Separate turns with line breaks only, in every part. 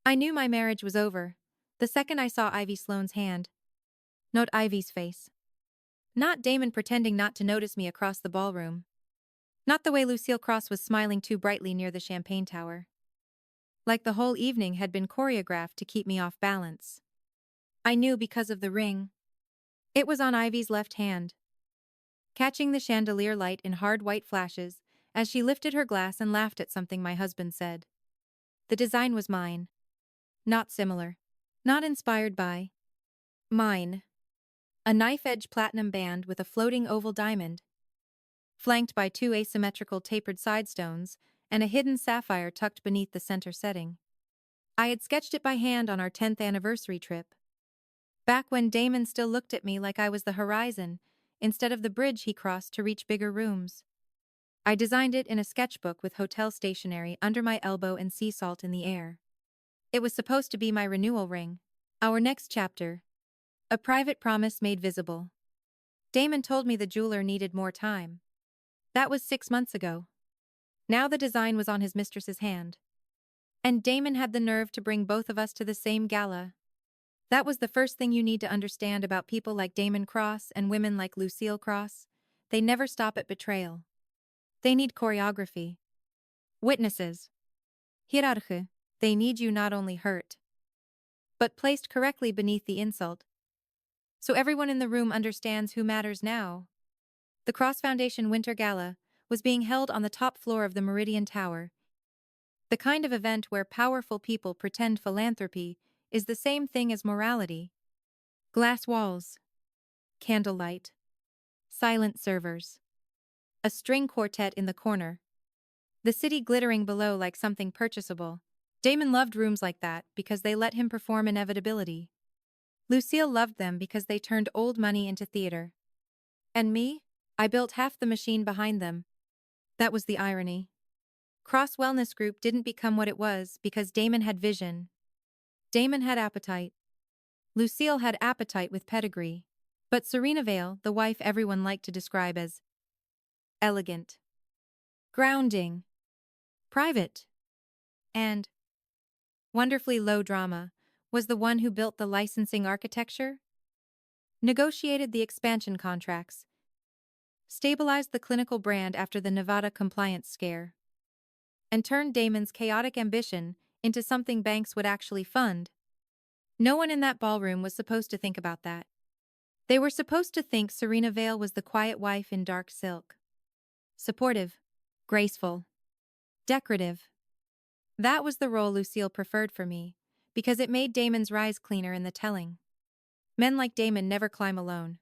I knew my marriage was over the second I saw Ivy Sloane's hand. Not Ivy's face. Not Damon pretending not to notice me across the ballroom. Not the way Lucille Cross was smiling too brightly near the champagne tower. Like the whole evening had been choreographed to keep me off balance. I knew because of the ring. It was on Ivy's left hand. Catching the chandelier light in hard white flashes as she lifted her glass and laughed at something my husband said. The design was mine. Not similar. Not inspired by. Mine. A knife-edge platinum band with a floating oval diamond, flanked by two asymmetrical tapered side stones and a hidden sapphire tucked beneath the center setting. I had sketched it by hand on our 10th anniversary trip. Back when Damon still looked at me like I was the horizon, instead of the bridge he crossed to reach bigger rooms. I designed it in a sketchbook with hotel stationery under my elbow and sea salt in the air. It was supposed to be my renewal ring. Our next chapter. A private promise made visible. Damon told me the jeweler needed more time. That was 6 months ago. Now the design was on his mistress's hand. And Damon had the nerve to bring both of us to the same gala. That was the first thing you need to understand about people like Damon Cross and women like Lucille Cross. They never stop at betrayal. They need choreography. Witnesses. Hierarchy. They need you not only hurt, but placed correctly beneath the insult. So everyone in the room understands who matters now. The Cross Foundation Winter Gala was being held on the top floor of the Meridian Tower. The kind of event where powerful people pretend philanthropy is the same thing as morality. Glass walls. Candlelight. Silent servers. A string quartet in the corner. The city glittering below like something purchasable. Damon loved rooms like that because they let him perform inevitability. Lucille loved them because they turned old money into theater. And me? I built half the machine behind them. That was the irony. Cross Wellness Group didn't become what it was because Damon had vision. Damon had appetite. Lucille had appetite with pedigree. But Serena Vale, the wife everyone liked to describe as elegant, grounding, private, and wonderfully low drama, was the one who built the licensing architecture, negotiated the expansion contracts, stabilized the clinical brand after the Nevada compliance scare, and turned Damon's chaotic ambition into something banks would actually fund. No one in that ballroom was supposed to think about that. They were supposed to think Serena Vale was the quiet wife in dark silk. Supportive, graceful, decorative. That was the role Lucille preferred for me, because it made Damon's rise cleaner in the telling. Men like Damon never climb alone.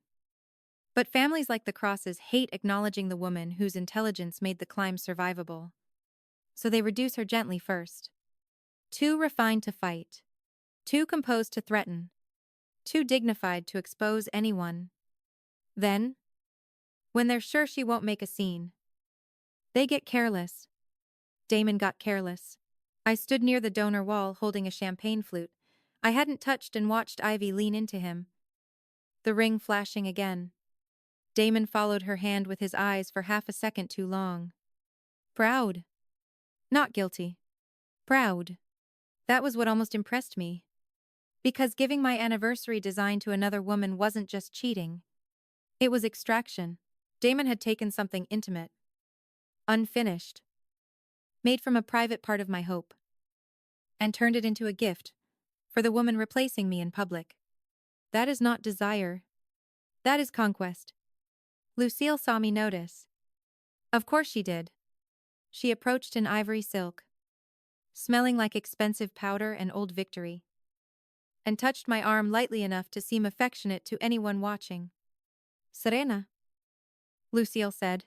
But families like the Crosses hate acknowledging the woman whose intelligence made the climb survivable. So they reduce her gently first. Too refined to fight. Too composed to threaten. Too dignified to expose anyone. Then, when they're sure she won't make a scene, they get careless. Damon got careless. I stood near the donor wall holding a champagne flute. I hadn't touched and watched Ivy lean into him. The ring flashing again. Damon followed her hand with his eyes for half a second too long. Proud. Not guilty. Proud. That was what almost impressed me. Because giving my anniversary design to another woman wasn't just cheating. It was extraction. Damon had taken something intimate, unfinished, made from a private part of my hope, and turned it into a gift for the woman replacing me in public. That is not desire. That is conquest. Lucille saw me notice. Of course she did. She approached in ivory silk, smelling like expensive powder and old victory, and touched my arm lightly enough to seem affectionate to anyone watching. Serena, Lucille said,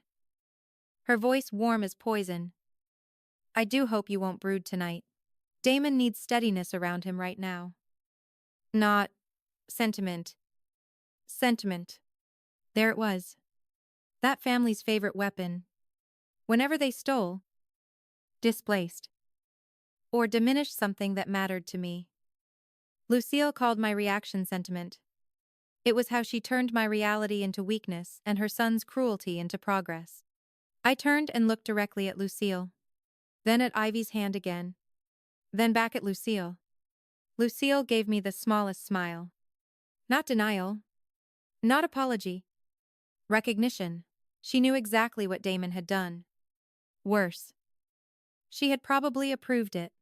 her voice warm as poison. I do hope you won't brood tonight. Damon needs steadiness around him right now. Not sentiment. Sentiment. There it was. That family's favorite weapon. Whenever they stole, displaced, or diminished something that mattered to me. Lucille called my reaction sentiment. It was how she turned my reality into weakness and her son's cruelty into progress. I turned and looked directly at Lucille. Then at Ivy's hand again. Then back at Lucille. Lucille gave me the smallest smile. Not denial. Not apology. Recognition. She knew exactly what Damon had done. Worse. She had probably approved it.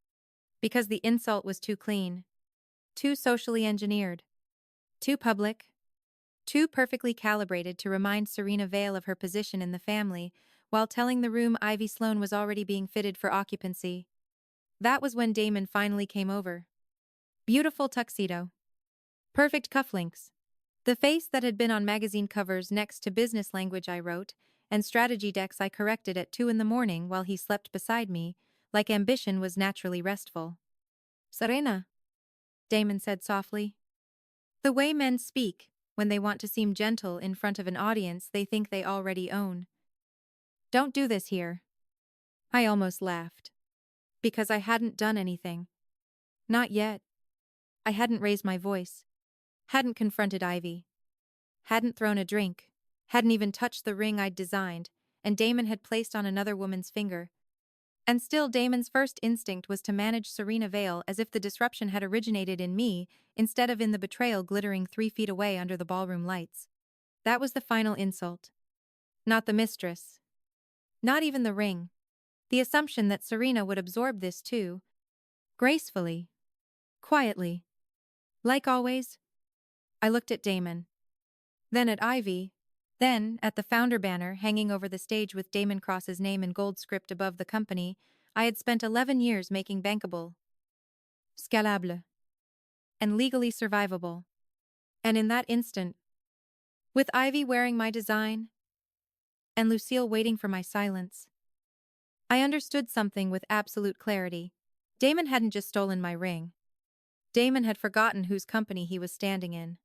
Because the insult was too clean. Too socially engineered. Too public. Too perfectly calibrated to remind Serena Vale of her position in the family, while telling the room Ivy Sloane was already being fitted for occupancy. That was when Damon finally came over. Beautiful tuxedo. Perfect cufflinks. The face that had been on magazine covers next to business language I wrote, and strategy decks I corrected at 2 in the morning while he slept beside me, like ambition was naturally restful. Serena, Damon said softly. The way men speak, when they want to seem gentle in front of an audience they think they already own. Don't do this here. I almost laughed. Because I hadn't done anything. Not yet. I hadn't raised my voice. Hadn't confronted Ivy. Hadn't thrown a drink. Hadn't even touched the ring I'd designed, and Damon had placed on another woman's finger. And still Damon's first instinct was to manage Serena Vale as if the disruption had originated in me instead of in the betrayal glittering 3 feet away under the ballroom lights. That was the final insult. Not the mistress. Not even the ring. The assumption that Serena would absorb this too. Gracefully. Quietly. Like always. I looked at Damon. Then at Ivy. Then, at the founder banner hanging over the stage with Damon Cross's name in gold script above the company I had spent 11 years making bankable, scalable, and legally survivable. And in that instant, with Ivy wearing my design, and Lucille waiting for my silence, I understood something with absolute clarity. Damon hadn't just stolen my ring. Damon had forgotten whose company he was standing in.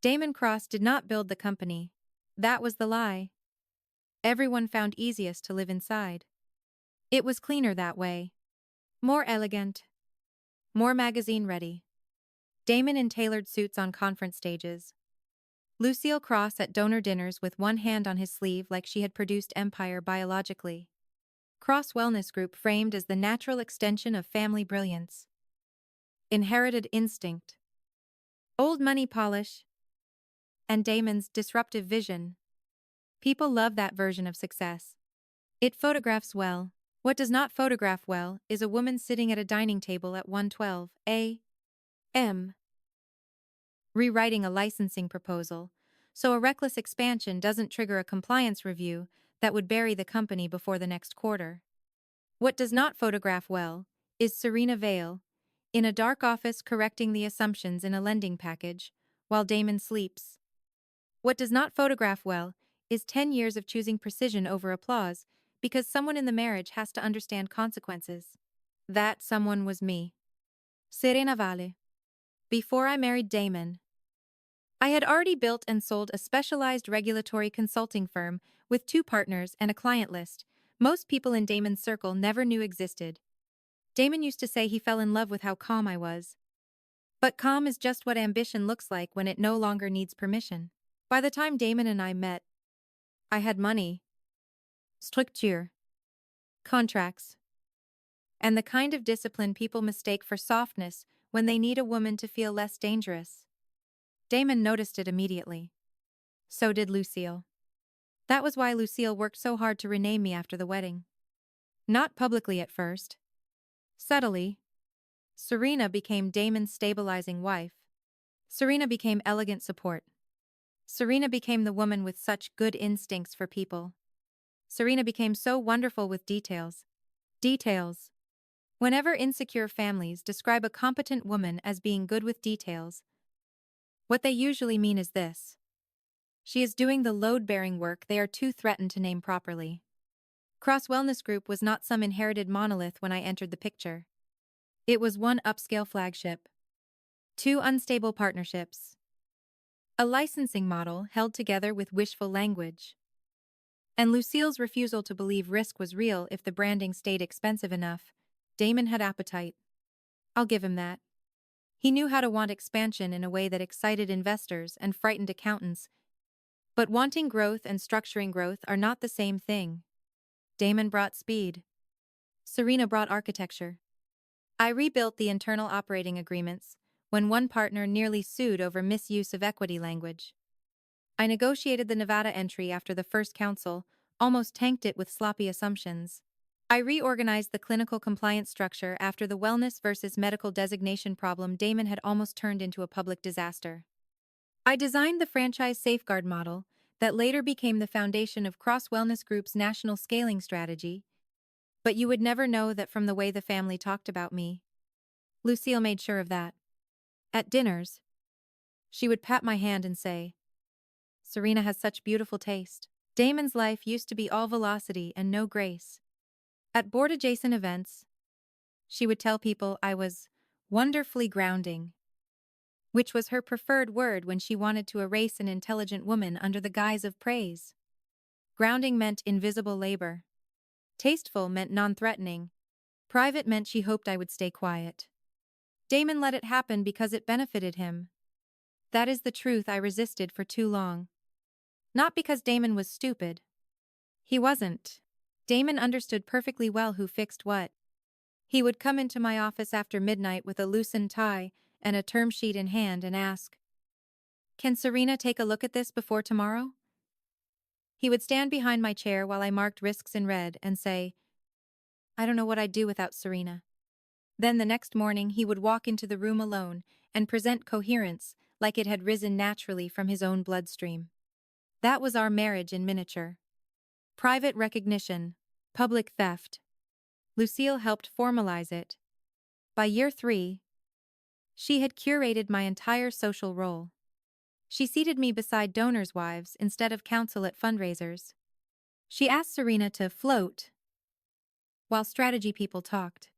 Damon Cross did not build the company. That was the lie. Everyone found easiest to live inside. It was cleaner that way. More elegant. More magazine-ready. Damon in tailored suits on conference stages. Lucille Cross at donor dinners with one hand on his sleeve like she had produced empire biologically. Cross Wellness Group framed as the natural extension of family brilliance. Inherited instinct. Old money polish. And Damon's disruptive vision. People love that version of success. It photographs well. What does not photograph well is a woman sitting at a dining table at 1:12 a.m. rewriting a licensing proposal, so a reckless expansion doesn't trigger a compliance review that would bury the company before the next quarter. What does not photograph well is Serena Vale, in a dark office correcting the assumptions in a lending package, while Damon sleeps. What does not photograph well is 10 years of choosing precision over applause because someone in the marriage has to understand consequences. That someone was me. Serena Vale. Before I married Damon, I had already built and sold a specialized regulatory consulting firm with 2 partners and a client list most people in Damon's circle never knew existed. Damon used to say he fell in love with how calm I was. But calm is just what ambition looks like when it no longer needs permission. By the time Damon and I met, I had money, structure, contracts, and the kind of discipline people mistake for softness when they need a woman to feel less dangerous. Damon noticed it immediately. So did Lucille. That was why Lucille worked so hard to rename me after the wedding. Not publicly at first. Subtly. Serena became Damon's stabilizing wife. Serena became elegant support. Serena became the woman with such good instincts for people. Serena became so wonderful with details. Details. Whenever insecure families describe a competent woman as being good with details, what they usually mean is this. She is doing the load-bearing work they are too threatened to name properly. Cross Wellness Group was not some inherited monolith when I entered the picture. It was one upscale flagship. 2 unstable partnerships. A licensing model held together with wishful language. And Lucille's refusal to believe risk was real if the branding stayed expensive enough. Damon had appetite. I'll give him that. He knew how to want expansion in a way that excited investors and frightened accountants. But wanting growth and structuring growth are not the same thing. Damon brought speed. Serena brought architecture. I rebuilt the internal operating agreements when one partner nearly sued over misuse of equity language. I negotiated the Nevada entry after the first council almost tanked it with sloppy assumptions. I reorganized the clinical compliance structure after the wellness versus medical designation problem Damon had almost turned into a public disaster. I designed the franchise safeguard model that later became the foundation of Cross Wellness Group's national scaling strategy, but you would never know that from the way the family talked about me. Lucille made sure of that. At dinners, she would pat my hand and say, "Serena has such beautiful taste." Damon's life used to be all velocity and no grace. At board-adjacent events, she would tell people I was wonderfully grounding, which was her preferred word when she wanted to erase an intelligent woman under the guise of praise. Grounding meant invisible labor. Tasteful meant non-threatening. Private meant she hoped I would stay quiet. Damon let it happen because it benefited him. That is the truth I resisted for too long. Not because Damon was stupid. He wasn't. Damon understood perfectly well who fixed what. He would come into my office after midnight with a loosened tie and a term sheet in hand and ask, "Can Serena take a look at this before tomorrow?" He would stand behind my chair while I marked risks in red and say, "I don't know what I'd do without Serena." Then the next morning he would walk into the room alone and present coherence like it had risen naturally from his own bloodstream. That was our marriage in miniature. Private recognition, public theft. Lucille helped formalize it. By year 3, she had curated my entire social role. She seated me beside donors' wives instead of counsel at fundraisers. She asked Serena to float while strategy people talked.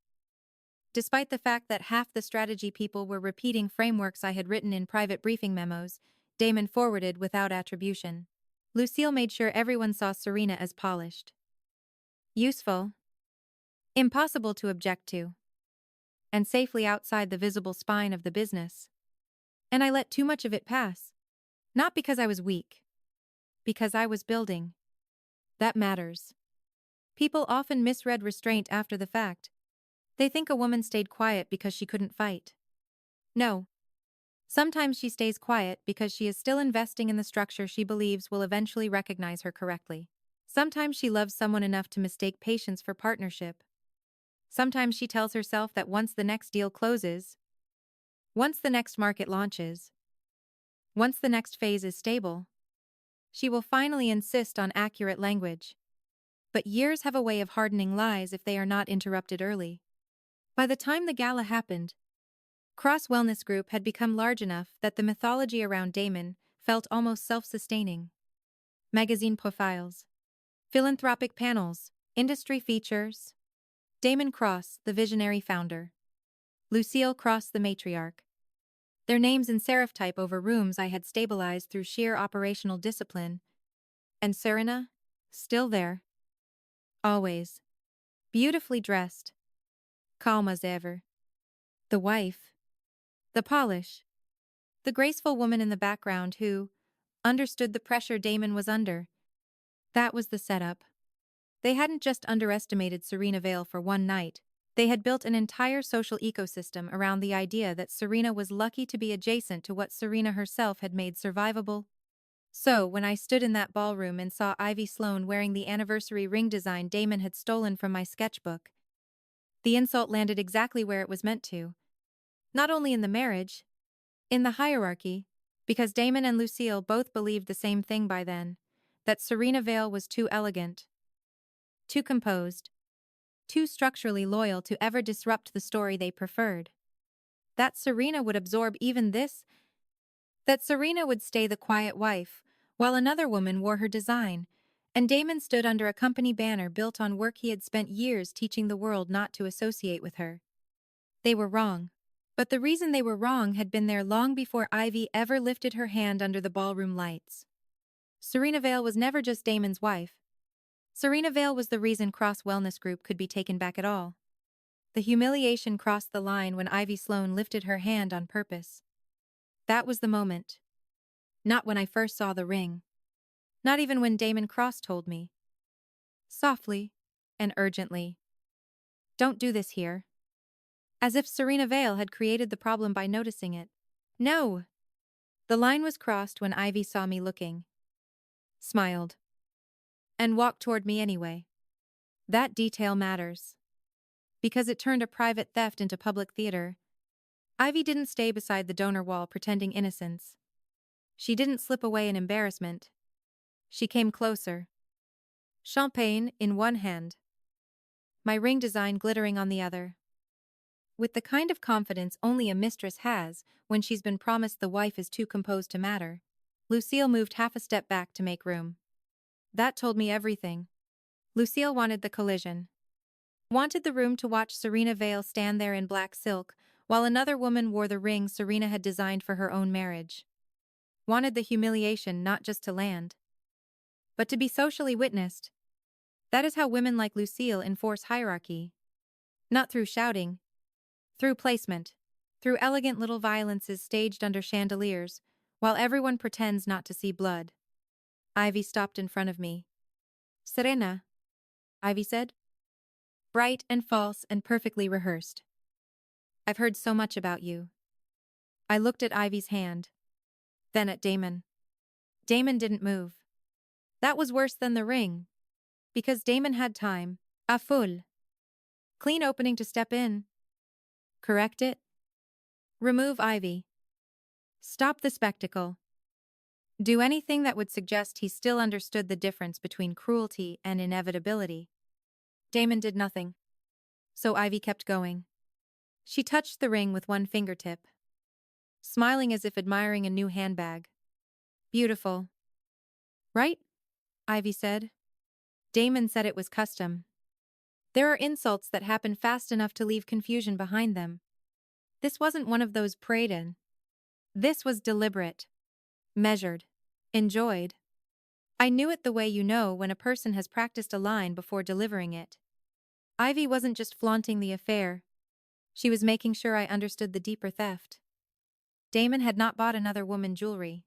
Despite the fact that half the strategy people were repeating frameworks I had written in private briefing memos, Damon forwarded without attribution. Lucille made sure everyone saw Serena as polished, useful, impossible to object to, and safely outside the visible spine of the business. And I let too much of it pass. Not because I was weak. Because I was building. That matters. People often misread restraint after the fact. They think a woman stayed quiet because she couldn't fight. No. Sometimes she stays quiet because she is still investing in the structure she believes will eventually recognize her correctly. Sometimes she loves someone enough to mistake patience for partnership. Sometimes she tells herself that once the next deal closes, once the next market launches, once the next phase is stable, she will finally insist on accurate language. But years have a way of hardening lies if they are not interrupted early. By the time the gala happened, Cross Wellness Group had become large enough that the mythology around Damon felt almost self-sustaining. Magazine profiles, philanthropic panels, industry features. Damon Cross, the visionary founder. Lucille Cross, the matriarch. Their names in serif type over rooms I had stabilized through sheer operational discipline. And Serena, still there. Always. Beautifully dressed. Calm as ever. The wife. The polish. The graceful woman in the background who understood the pressure Damon was under. That was the setup. They hadn't just underestimated Serena Vale for one night. They had built an entire social ecosystem around the idea that Serena was lucky to be adjacent to what Serena herself had made survivable. So, when I stood in that ballroom and saw Ivy Sloane wearing the anniversary ring design Damon had stolen from my sketchbook, the insult landed exactly where it was meant to. Not only in the marriage, in the hierarchy, because Damon and Lucille both believed the same thing by then, that Serena Vale was too elegant, too composed, too structurally loyal to ever disrupt the story they preferred. That Serena would absorb even this, that Serena would stay the quiet wife, while another woman wore her design, and Damon stood under a company banner built on work he had spent years teaching the world not to associate with her. They were wrong. But the reason they were wrong had been there long before Ivy ever lifted her hand under the ballroom lights. Serena Vale was never just Damon's wife. Serena Vale was the reason Cross Wellness Group could be taken back at all. The humiliation crossed the line when Ivy Sloane lifted her hand on purpose. That was the moment. Not when I first saw the ring. Not even when Damon Cross told me. Softly and urgently. "Don't do this here." As if Serena Vale had created the problem by noticing it. No! The line was crossed when Ivy saw me looking. Smiled. And walked toward me anyway. That detail matters. Because it turned a private theft into public theater. Ivy didn't stay beside the donor wall pretending innocence. She didn't slip away in embarrassment. She came closer. Champagne in one hand. My ring design glittering on the other. With the kind of confidence only a mistress has when she's been promised the wife is too composed to matter, Lucille moved half a step back to make room. That told me everything. Lucille wanted the collision. Wanted the room to watch Serena Vale stand there in black silk, while another woman wore the ring Serena had designed for her own marriage. Wanted the humiliation not just to land, but to be socially witnessed. That is how women like Lucille enforce hierarchy. Not through shouting. Through placement. Through elegant little violences staged under chandeliers, while everyone pretends not to see blood. Ivy stopped in front of me. Serena, Ivy said. Bright and false and perfectly rehearsed. I've heard so much about you. I looked at Ivy's hand. Then at Damon. Damon didn't move. That was worse than the ring. Because Damon had time. A full. Clean opening to step in. Correct it. Remove Ivy. Stop the spectacle. Do anything that would suggest he still understood the difference between cruelty and inevitability. Damon did nothing. So Ivy kept going. She touched the ring with one fingertip. Smiling as if admiring a new handbag. Beautiful. Right? Ivy said. Damon said it was custom. There are insults that happen fast enough to leave confusion behind them. This wasn't one of those prayed in. This was deliberate. Measured. Enjoyed. I knew it the way you know when a person has practiced a line before delivering it. Ivy wasn't just flaunting the affair. She was making sure I understood the deeper theft. Damon had not bought another woman jewelry.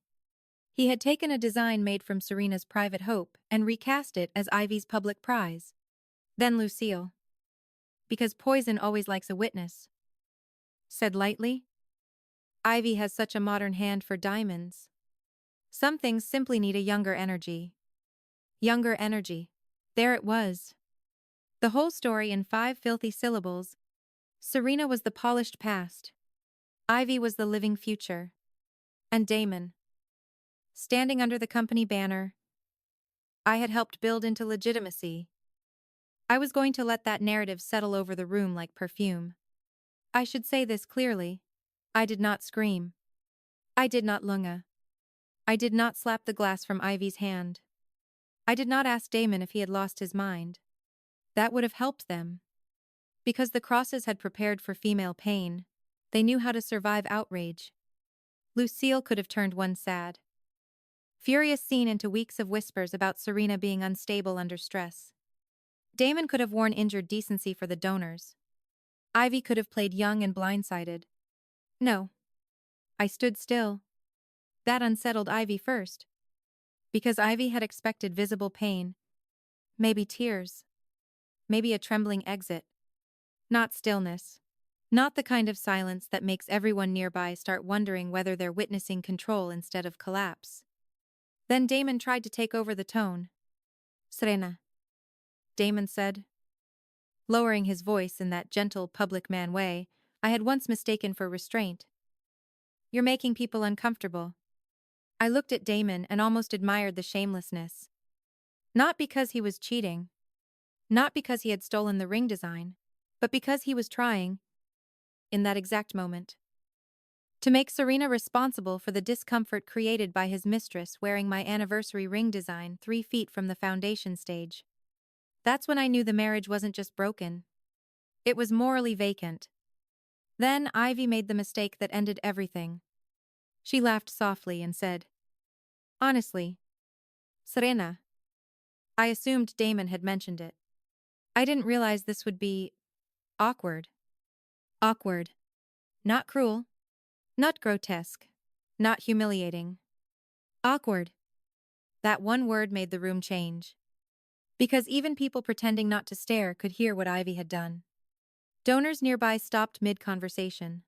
He had taken a design made from Serena's private hope and recast it as Ivy's public prize. Then Lucille. Because poison always likes a witness. Said lightly. Ivy has such a modern hand for diamonds. Some things simply need a younger energy. Younger energy. There it was. The whole story in 5 filthy syllables. Serena was the polished past. Ivy was the living future. And Damon. Standing under the company banner. I had helped build into legitimacy. I was going to let that narrative settle over the room like perfume. I should say this clearly. I did not scream. I did not lunga. I did not slap the glass from Ivy's hand. I did not ask Damon if he had lost his mind. That would have helped them. Because the Crosses had prepared for female pain, they knew how to survive outrage. Lucille could have turned one sad, furious scene into weeks of whispers about Serena being unstable under stress. Damon could have worn injured decency for the donors. Ivy could have played young and blindsided. No. I stood still. That unsettled Ivy first. Because Ivy had expected visible pain. Maybe tears. Maybe a trembling exit. Not stillness. Not the kind of silence that makes everyone nearby start wondering whether they're witnessing control instead of collapse. Then Damon tried to take over the tone. Serena. Damon said. Lowering his voice in that gentle public man way I had once mistaken for restraint. You're making people uncomfortable. I looked at Damon and almost admired the shamelessness. Not because he was cheating. Not because he had stolen the ring design. But because he was trying, in that exact moment, to make Serena responsible for the discomfort created by his mistress wearing my anniversary ring design 3 feet from the foundation stage. That's when I knew the marriage wasn't just broken. It was morally vacant. Then Ivy made the mistake that ended everything. She laughed softly and said, Honestly, Serena. I assumed Damon had mentioned it. I didn't realize this would be awkward. Awkward. Not cruel. Not grotesque. Not humiliating. Awkward. That one word made the room change. Because even people pretending not to stare could hear what Ivy had done. Donors nearby stopped mid-conversation.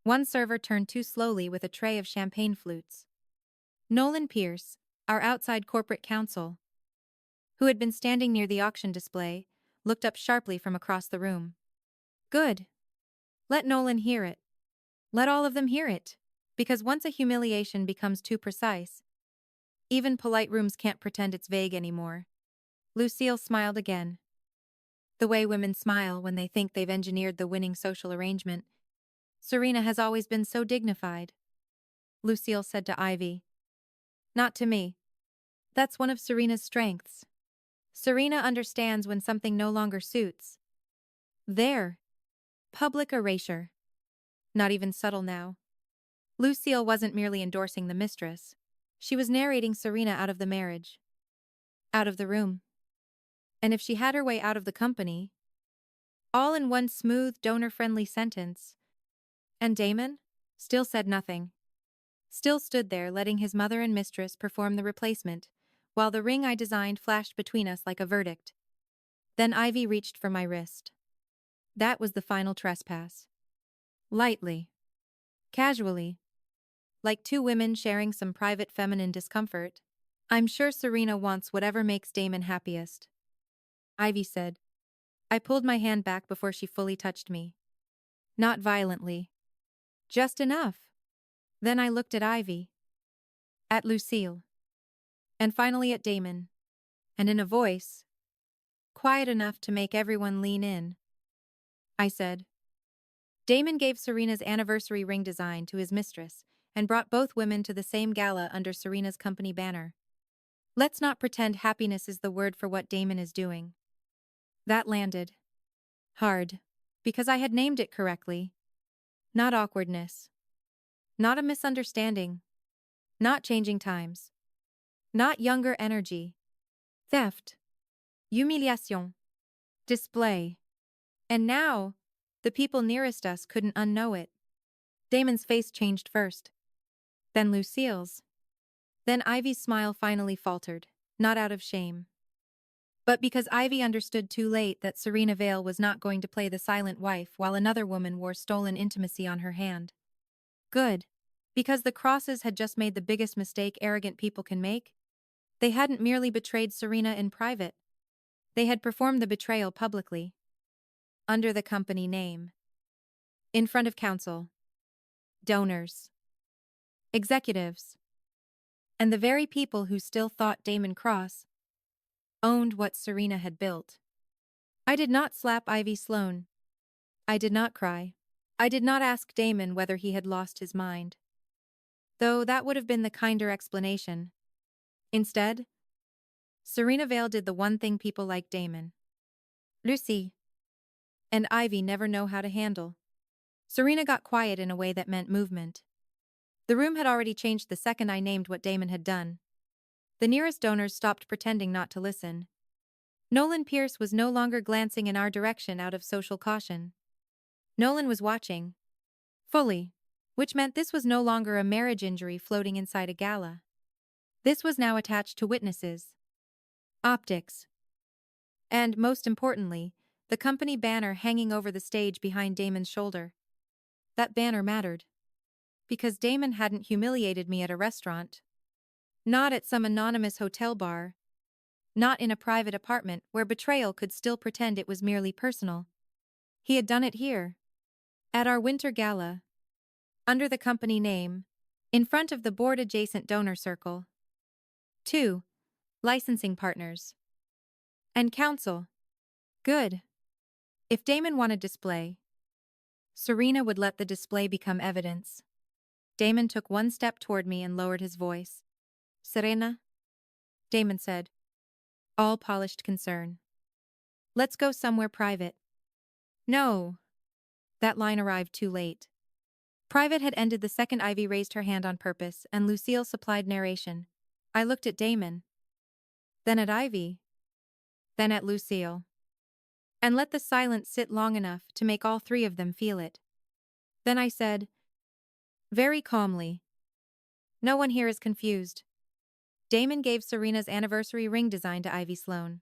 One server turned too slowly with a tray of champagne flutes. Nolan Pierce, our outside corporate counsel, who had been standing near the auction display, looked up sharply from across the room. Good. Let Nolan hear it. Let all of them hear it. Because once a humiliation becomes too precise, even polite rooms can't pretend it's vague anymore. Lucille smiled again. The way women smile when they think they've engineered the winning social arrangement. Serena has always been so dignified. Lucille said to Ivy. Not to me. That's one of Serena's strengths. Serena understands when something no longer suits. There. Public erasure. Not even subtle now. Lucille wasn't merely endorsing the mistress. She was narrating Serena out of the marriage. Out of the room. And if she had her way out of the company, all in one smooth, donor-friendly sentence. And Damon? Still said nothing. Still stood there letting his mother and mistress perform the replacement, while the ring I designed flashed between us like a verdict. Then Ivy reached for my wrist. That was the final trespass. Lightly. Casually. Like two women sharing some private feminine discomfort. I'm sure Serena wants whatever makes Damon happiest. Ivy said. I pulled my hand back before she fully touched me. Not violently. Just enough. Then I looked at Ivy. At Lucille. And finally at Damon. And in a voice, quiet enough to make everyone lean in, I said. Damon gave Serena's anniversary ring design to his mistress and brought both women to the same gala under Serena's company banner. Let's not pretend happiness is the word for what Damon is doing. That landed. Hard. Because I had named it correctly. Not awkwardness. Not a misunderstanding. Not changing times. Not younger energy. Theft. Humiliation. Display. And now, the people nearest us couldn't unknow it. Damon's face changed first. Then Lucille's. Then Ivy's smile finally faltered, not out of shame. But because Ivy understood too late that Serena Vale was not going to play the silent wife while another woman wore stolen intimacy on her hand. Good. Because the Crosses had just made the biggest mistake arrogant people can make. They hadn't merely betrayed Serena in private. They had performed the betrayal publicly. Under the company name. In front of council. Donors. Executives. And the very people who still thought Damon Cross owned what Serena had built. I did not slap Ivy Sloane. I did not cry. I did not ask Damon whether he had lost his mind. Though that would have been the kinder explanation. Instead, Serena Vale did the one thing people like Damon, Lucy, and Ivy never know how to handle. Serena got quiet in a way that meant movement. The room had already changed the second I named what Damon had done. The nearest donors stopped pretending not to listen. Nolan Pierce was no longer glancing in our direction out of social caution. Nolan was watching. Fully. Which meant this was no longer a marriage injury floating inside a gala. This was now attached to witnesses. Optics. And, most importantly, the company banner hanging over the stage behind Damon's shoulder. That banner mattered. Because Damon hadn't humiliated me at a restaurant. Not at some anonymous hotel bar. Not in a private apartment where betrayal could still pretend it was merely personal. He had done it here. At our winter gala. Under the company name. In front of the board-adjacent donor circle. 2. Licensing partners. And counsel. Good. If Damon wanted display, Serena would let the display become evidence. Damon took one step toward me and lowered his voice. Serena? Damon said. All polished concern. Let's go somewhere private. No. That line arrived too late. Private had ended the second Ivy raised her hand on purpose, and Lucille supplied narration. I looked at Damon. Then at Ivy. Then at Lucille. And let the silence sit long enough to make all three of them feel it. Then I said, very calmly, no one here is confused. Damon gave Serena's anniversary ring design to Ivy Sloane.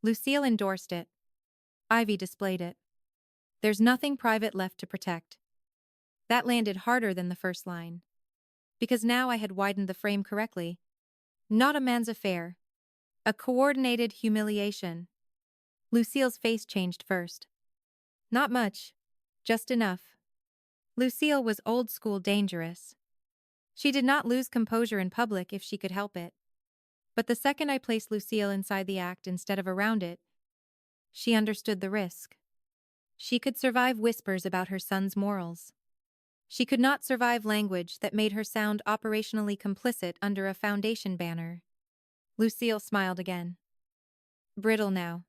Lucille endorsed it. Ivy displayed it. There's nothing private left to protect. That landed harder than the first line. Because now I had widened the frame correctly. Not a man's affair. A coordinated humiliation. Lucille's face changed first. Not much. Just enough. Lucille was old-school dangerous. She did not lose composure in public if she could help it. But the second I placed Lucille inside the act instead of around it, she understood the risk. She could survive whispers about her son's morals. She could not survive language that made her sound operationally complicit under a foundation banner. Lucille smiled again. Brittle now.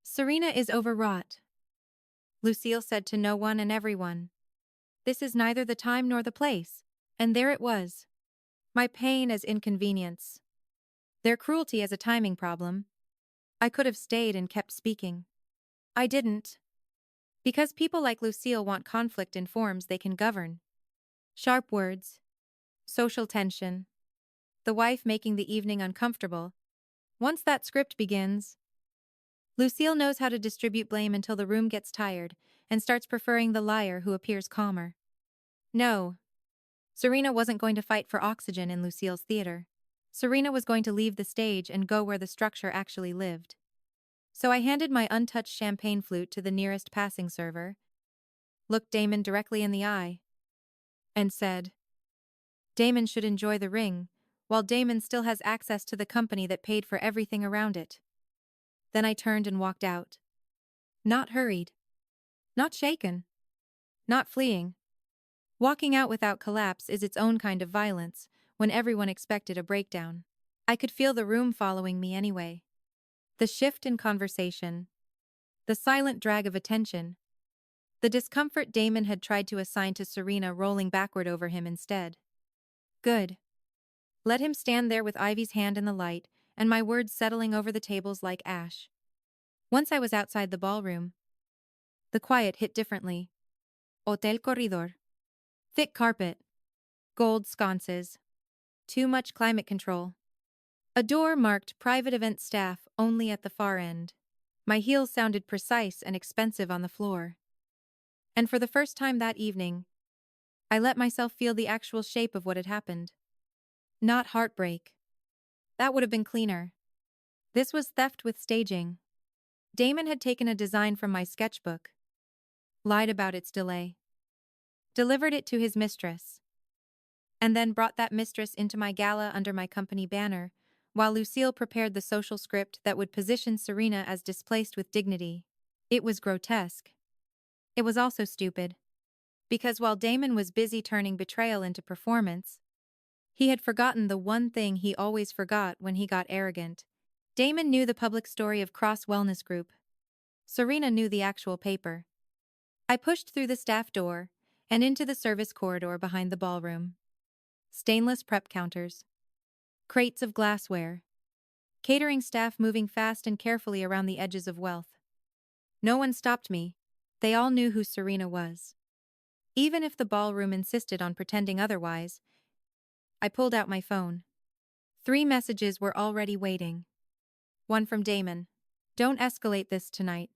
Serena is overwrought. Lucille said to no one and everyone. This is neither the time nor the place. And there it was. My pain as inconvenience. Their cruelty as a timing problem. I could have stayed and kept speaking. I didn't. Because people like Lucille want conflict in forms they can govern. Sharp words. Social tension. The wife making the evening uncomfortable. Once that script begins, Lucille knows how to distribute blame until the room gets tired and starts preferring the liar who appears calmer. No. Serena wasn't going to fight for oxygen in Lucille's theater. Serena was going to leave the stage and go where the structure actually lived. So I handed my untouched champagne flute to the nearest passing server, looked Damon directly in the eye, and said, Damon should enjoy the ring, while Damon still has access to the company that paid for everything around it. Then I turned and walked out. Not hurried. Not shaken. Not fleeing. Walking out without collapse is its own kind of violence, when everyone expected a breakdown. I could feel the room following me anyway. The shift in conversation. The silent drag of attention. The discomfort Damon had tried to assign to Serena rolling backward over him instead. Good. Let him stand there with Ivy's hand in the light, and my words settling over the tables like ash. Once I was outside the ballroom, the quiet hit differently. Hotel Corridor. Thick carpet. Gold sconces. Too much climate control. A door marked private event staff only at the far end. My heels sounded precise and expensive on the floor. And for the first time that evening, I let myself feel the actual shape of what had happened. Not heartbreak. That would have been cleaner. This was theft with staging. Damon had taken a design from my sketchbook, lied about its delay, delivered it to his mistress, and then brought that mistress into my gala under my company banner, while Lucille prepared the social script that would position Serena as displaced with dignity. It was grotesque. It was also stupid. Because while Damon was busy turning betrayal into performance, he had forgotten the one thing he always forgot when he got arrogant. Damon knew the public story of Cross Wellness Group. Serena knew the actual paper. I pushed through the staff door and into the service corridor behind the ballroom. Stainless prep counters. Crates of glassware. Catering staff moving fast and carefully around the edges of wealth. No one stopped me. They all knew who Serena was. Even if the ballroom insisted on pretending otherwise, I pulled out my phone. 3 messages were already waiting. One from Damon. Don't escalate this tonight.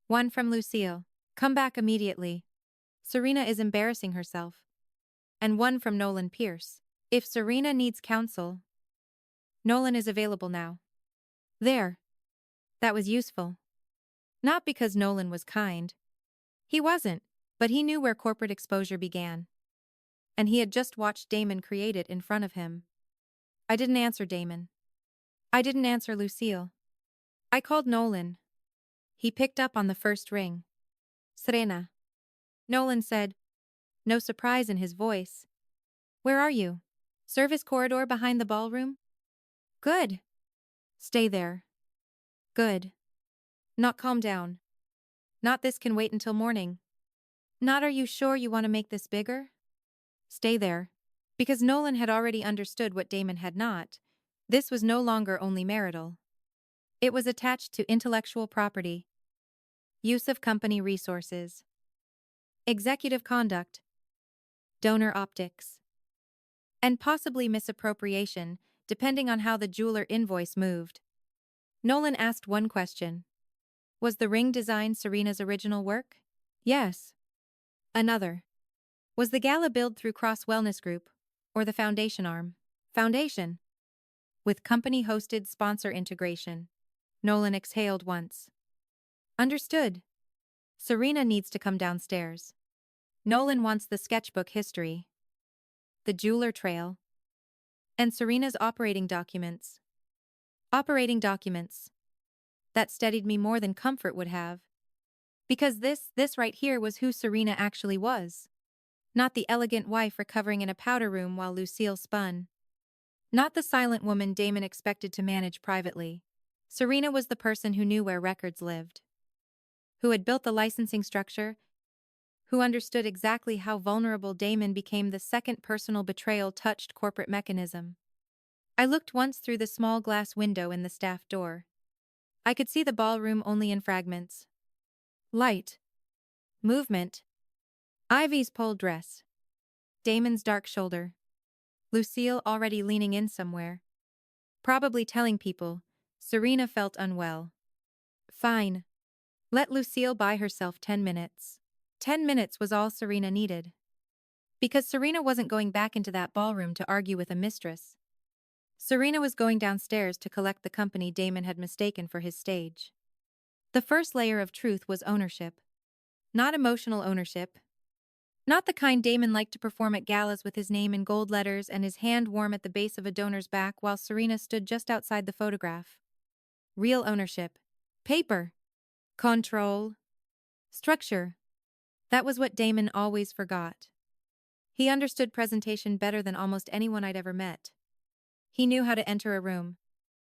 One from Lucille. Come back immediately. Serena is embarrassing herself. And one from Nolan Pierce. If Serena needs counsel, Nolan is available now. There. That was useful. Not because Nolan was kind. He wasn't, but he knew where corporate exposure began. And he had just watched Damon create it in front of him. I didn't answer Damon. I didn't answer Lucille. I called Nolan. He picked up on the first ring. Serena. Nolan said, no surprise in his voice. Where are you? Service corridor behind the ballroom? Good. Stay there. Good. Not calm down. Not this can wait until morning. Not are you sure you want to make this bigger? Stay there. Because Nolan had already understood what Damon had not. This was no longer only marital. It was attached to intellectual property, use of company resources, executive conduct, donor optics, and possibly misappropriation, depending on how the jeweler invoice moved. Nolan asked one question. Was the ring design Serena's original work? Yes. Another. Was the gala billed through Cross Wellness Group, or the foundation arm? Foundation. With company-hosted sponsor integration. Nolan exhaled once. Understood. Serena needs to come downstairs. Nolan wants the sketchbook history, the jeweler trail, and Serena's operating documents. Operating documents. That steadied me more than comfort would have. Because this right here was who Serena actually was. Not the elegant wife recovering in a powder room while Lucille spun. Not the silent woman Damon expected to manage privately. Serena was the person who knew where records lived. Who had built the licensing structure. Who understood exactly how vulnerable Damon became the second personal betrayal touched corporate mechanism. I looked once through the small glass window in the staff door. I could see the ballroom only in fragments. Light. Movement. Ivy's pulled dress. Damon's dark shoulder. Lucille already leaning in somewhere. Probably telling people. Serena felt unwell. Fine. Let Lucille buy herself 10 minutes. 10 minutes was all Serena needed. Because Serena wasn't going back into that ballroom to argue with a mistress. Serena was going downstairs to collect the company Damon had mistaken for his stage. The first layer of truth was ownership. Not emotional ownership. Not the kind Damon liked to perform at galas with his name in gold letters and his hand warm at the base of a donor's back while Serena stood just outside the photograph. Real ownership. Paper. Control. Structure. That was what Damon always forgot. He understood presentation better than almost anyone I'd ever met. He knew how to enter a room.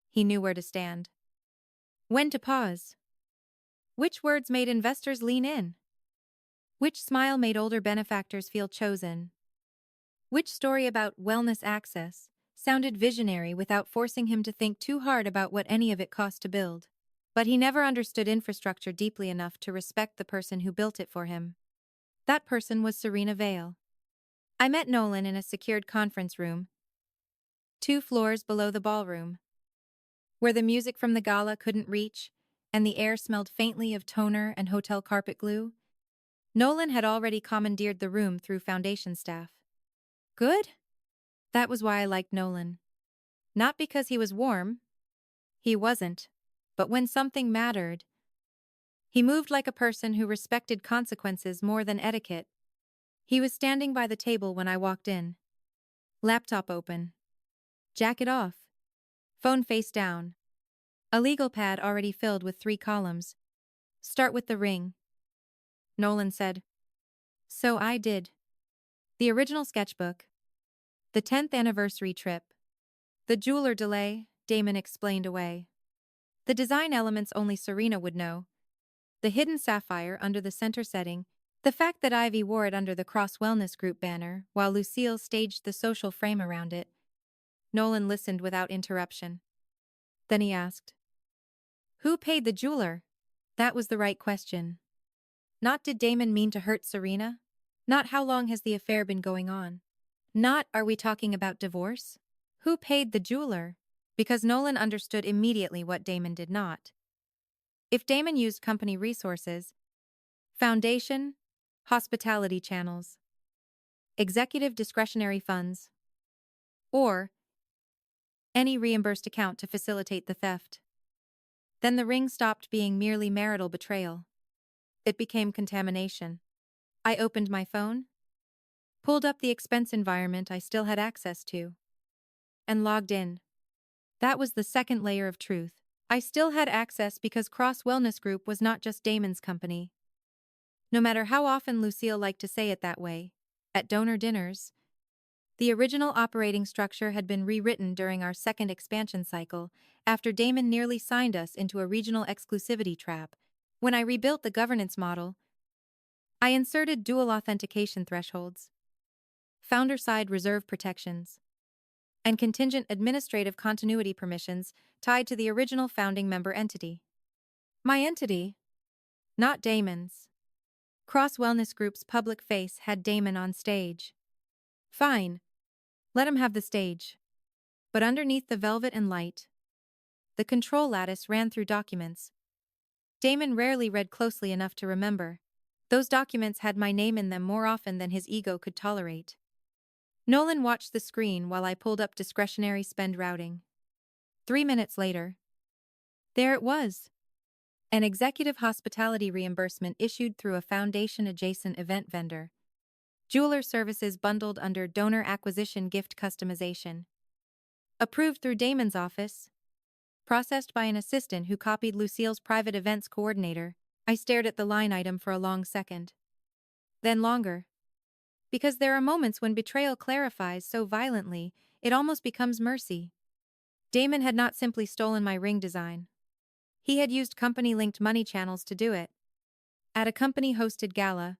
He knew where to stand. When to pause. Which words made investors lean in? Which smile made older benefactors feel chosen? Which story about wellness access sounded visionary without forcing him to think too hard about what any of it cost to build? But he never understood infrastructure deeply enough to respect the person who built it for him. That person was Serena Vale. I met Nolan in a secured conference room, 2 floors below the ballroom, where the music from the gala couldn't reach, and the air smelled faintly of toner and hotel carpet glue. Nolan had already commandeered the room through foundation staff. Good? That was why I liked Nolan. Not because he was warm. He wasn't. But when something mattered, he moved like a person who respected consequences more than etiquette. He was standing by the table when I walked in. Laptop open. Jacket off. Phone face down. A legal pad already filled with 3 columns. Start with the ring. Nolan said. So I did. The original sketchbook. The 10th anniversary trip. The jeweler delay, Damon explained away. The design elements only Serena would know. The hidden sapphire under the center setting. The fact that Ivy wore it under the Cross Wellness Group banner, while Lucille staged the social frame around it. Nolan listened without interruption. Then he asked, who paid the jeweler? That was the right question. Not did Damon mean to hurt Serena? Not how long has the affair been going on? Not are we talking about divorce? Who paid the jeweler? Because Nolan understood immediately what Damon did not. If Damon used company resources, foundation, hospitality channels, executive discretionary funds, or any reimbursed account to facilitate the theft, then the ring stopped being merely marital betrayal. It became contamination. I opened my phone, pulled up the expense environment I still had access to, and logged in. That was the second layer of truth. I still had access because Cross Wellness Group was not just Damon's company. No matter how often Lucille liked to say it that way, at donor dinners, the original operating structure had been rewritten during our second expansion cycle after Damon nearly signed us into a regional exclusivity trap. When I rebuilt the governance model, I inserted dual authentication thresholds, founder-side reserve protections, and contingent administrative continuity permissions tied to the original founding member entity. My entity, not Damon's. Cross Wellness Group's public face had Damon on stage. Fine. Let him have the stage. But underneath the velvet and light, the control lattice ran through documents Damon rarely read closely enough to remember. Those documents had my name in them more often than his ego could tolerate. Nolan watched the screen while I pulled up discretionary spend routing. 3 minutes later, there it was. An executive hospitality reimbursement issued through a foundation-adjacent event vendor. Jeweler services bundled under donor acquisition gift customization. Approved through Damon's office. Processed by an assistant who copied Lucille's private events coordinator. I stared at the line item for a long second. Then longer. Because there are moments when betrayal clarifies so violently, it almost becomes mercy. Damon had not simply stolen my ring design. He had used company-linked money channels to do it. At a company-hosted gala.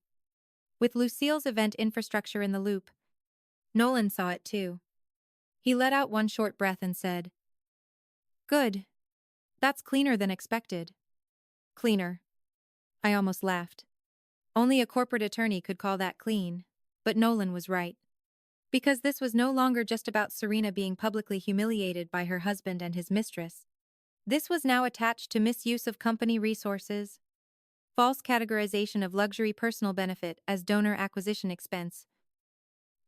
With Lucille's event infrastructure in the loop. Nolan saw it too. He let out one short breath and said, "Good. That's cleaner than expected." Cleaner. I almost laughed. Only a corporate attorney could call that clean, but Nolan was right. Because this was no longer just about Serena being publicly humiliated by her husband and his mistress. This was now attached to misuse of company resources, false categorization of luxury personal benefit as donor acquisition expense,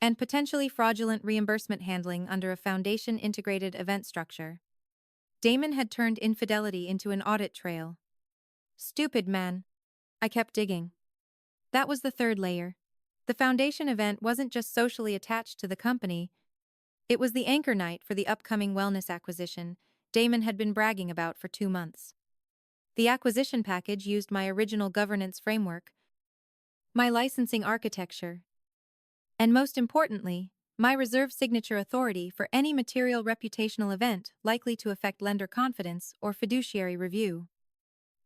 and potentially fraudulent reimbursement handling under a foundation-integrated event structure. Damon had turned infidelity into an audit trail. Stupid man. I kept digging. That was the third layer. The foundation event wasn't just socially attached to the company. It was the anchor night for the upcoming wellness acquisition Damon had been bragging about for 2 months. The acquisition package used my original governance framework, my licensing architecture, and most importantly, my reserve signature authority for any material reputational event likely to affect lender confidence or fiduciary review.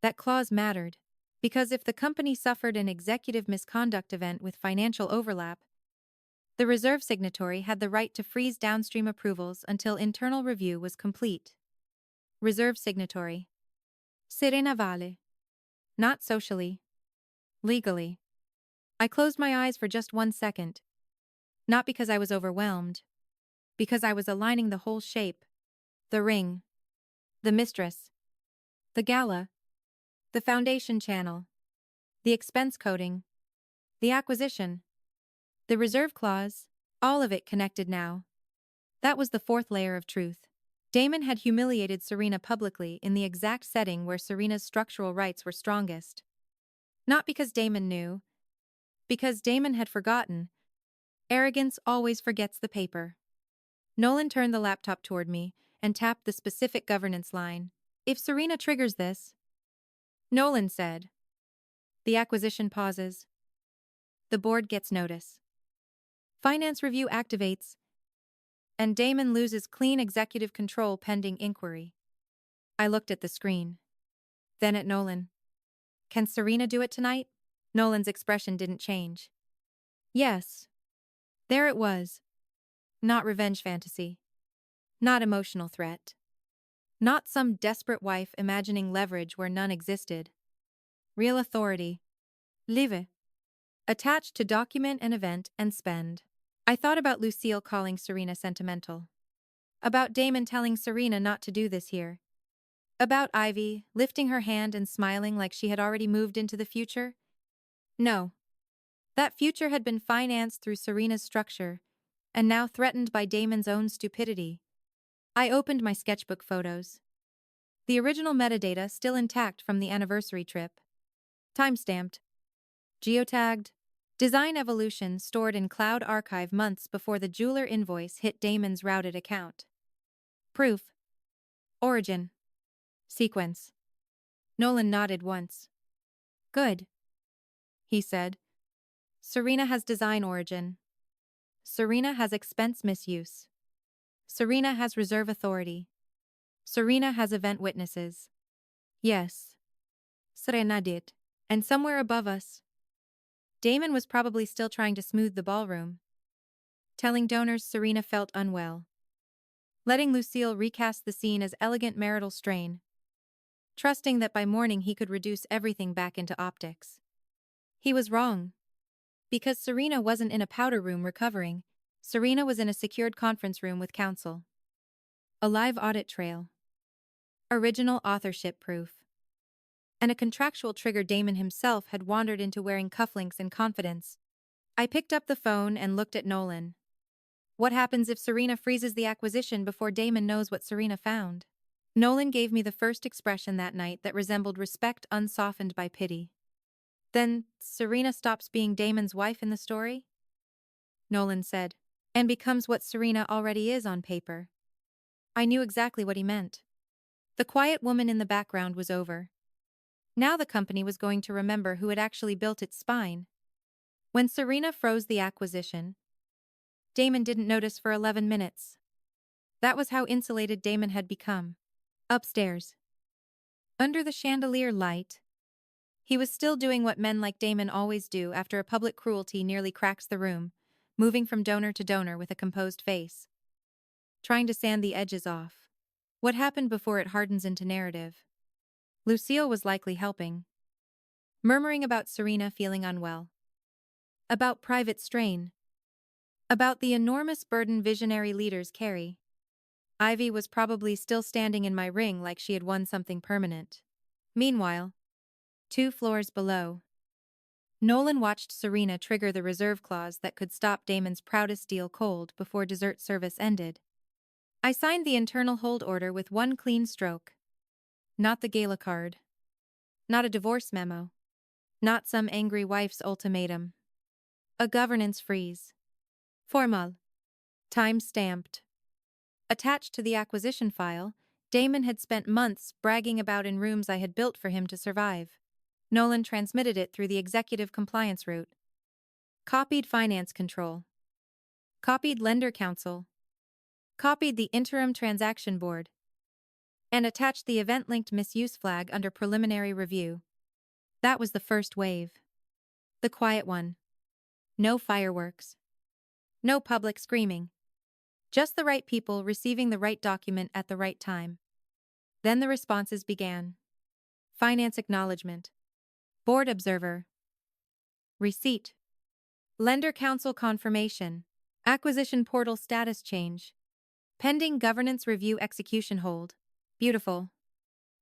That clause mattered, because if the company suffered an executive misconduct event with financial overlap, the reserve signatory had the right to freeze downstream approvals until internal review was complete. Reserve signatory. Serena Vale. Not socially. Legally. I closed my eyes for just 1 second. Not because I was overwhelmed. Because I was aligning the whole shape. The ring. The mistress. The gala. The foundation channel. The expense coding. The acquisition. The reserve clause. All of it connected now. That was the fourth layer of truth. Damon had humiliated Serena publicly in the exact setting where Serena's structural rights were strongest. Not because Damon knew. Because Damon had forgotten. Arrogance always forgets the paper. Nolan turned the laptop toward me and tapped the specific governance line. If Serena triggers this, Nolan said. The acquisition pauses. The board gets notice. Finance review activates. And Damon loses clean executive control pending inquiry. I looked at the screen. Then at Nolan. Can Serena do it tonight? Nolan's expression didn't change. Yes. There it was. Not revenge fantasy. Not emotional threat. Not some desperate wife imagining leverage where none existed. Real authority. Live. Attached to document an event and spend. I thought about Lucille calling Serena sentimental. About Damon telling Serena not to do this here. About Ivy lifting her hand and smiling like she had already moved into the future. No. That future had been financed through Serena's structure, and now threatened by Damon's own stupidity. I opened my sketchbook photos. The original metadata still intact from the anniversary trip. Timestamped. Geotagged. Design evolution stored in cloud archive months before the jeweler invoice hit Damon's routed account. Proof. Origin. Sequence. Nolan nodded once. Good. He said. Serena has design origin. Serena has expense misuse. Serena has reserve authority. Serena has event witnesses. Yes. Serena did. And somewhere above us, Damon was probably still trying to smooth the ballroom. Telling donors Serena felt unwell. Letting Lucille recast the scene as elegant marital strain. Trusting that by morning he could reduce everything back into optics. He was wrong. Because Serena wasn't in a powder room recovering, Serena was in a secured conference room with counsel. A live audit trail. Original authorship proof. and a contractual trigger Damon himself had wandered into wearing cufflinks in confidence. I picked up the phone and looked at Nolan. What happens if Serena freezes the acquisition before Damon knows what Serena found? Nolan gave me the first expression that night that resembled respect unsoftened by pity. Then, Serena stops being Damon's wife in the story? Nolan said, and becomes what Serena already is on paper. I knew exactly what he meant. The quiet woman in the background was over. Now the company was going to remember who had actually built its spine. When Serena froze the acquisition, Damon didn't notice for 11 minutes. That was how insulated Damon had become. Upstairs, under the chandelier light, he was still doing what men like Damon always do after a public cruelty nearly cracks the room, moving from donor to donor with a composed face. Trying to sand the edges off. What happened before it hardens into narrative? Lucille was likely helping. Murmuring about Serena feeling unwell. About private strain. About the enormous burden visionary leaders carry. Ivy was probably still standing in my ring like she had won something permanent. Meanwhile, 2 floors below, Nolan watched Serena trigger the reserve clause that could stop Damon's proudest deal cold before dessert service ended. I signed the internal hold order with one clean stroke. Not the gala card. Not a divorce memo. Not some angry wife's ultimatum. A governance freeze. Formal. Time-stamped. Attached to the acquisition file, Damon had spent months bragging about in rooms I had built for him to survive. Nolan transmitted it through the executive compliance route. Copied finance control. Copied lender council. Copied the interim transaction board. And attached the event-linked misuse flag under preliminary review. That was the first wave. The quiet one. No fireworks. No public screaming. Just the right people receiving the right document at the right time. Then the responses began. Finance acknowledgement. Board observer. Receipt. Lender council confirmation. Acquisition portal status change. Pending governance review execution hold. Beautiful.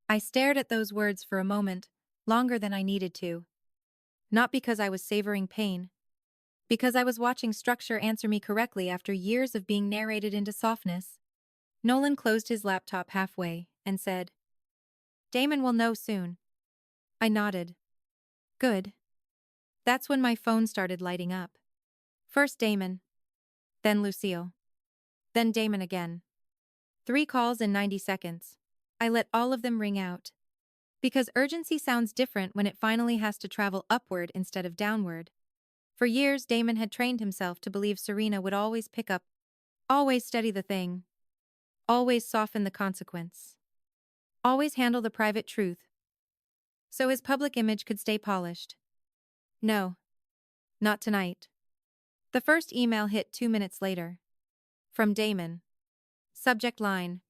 I stared at those words for a moment, longer than I needed to. Not because I was savoring pain. Because I was watching structure answer me correctly after years of being narrated into softness. Nolan closed his laptop halfway and said, Damon will know soon. I nodded. Good. That's when my phone started lighting up. First Damon. Then Lucille. Then Damon again. 3 calls in 90 seconds. I let all of them ring out. Because urgency sounds different when it finally has to travel upward instead of downward. For years, Damon had trained himself to believe Serena would always pick up, always steady the thing, always soften the consequence, always handle the private truth, so his public image could stay polished. No. Not tonight. The first email hit 2 minutes later. From Damon. Subject line.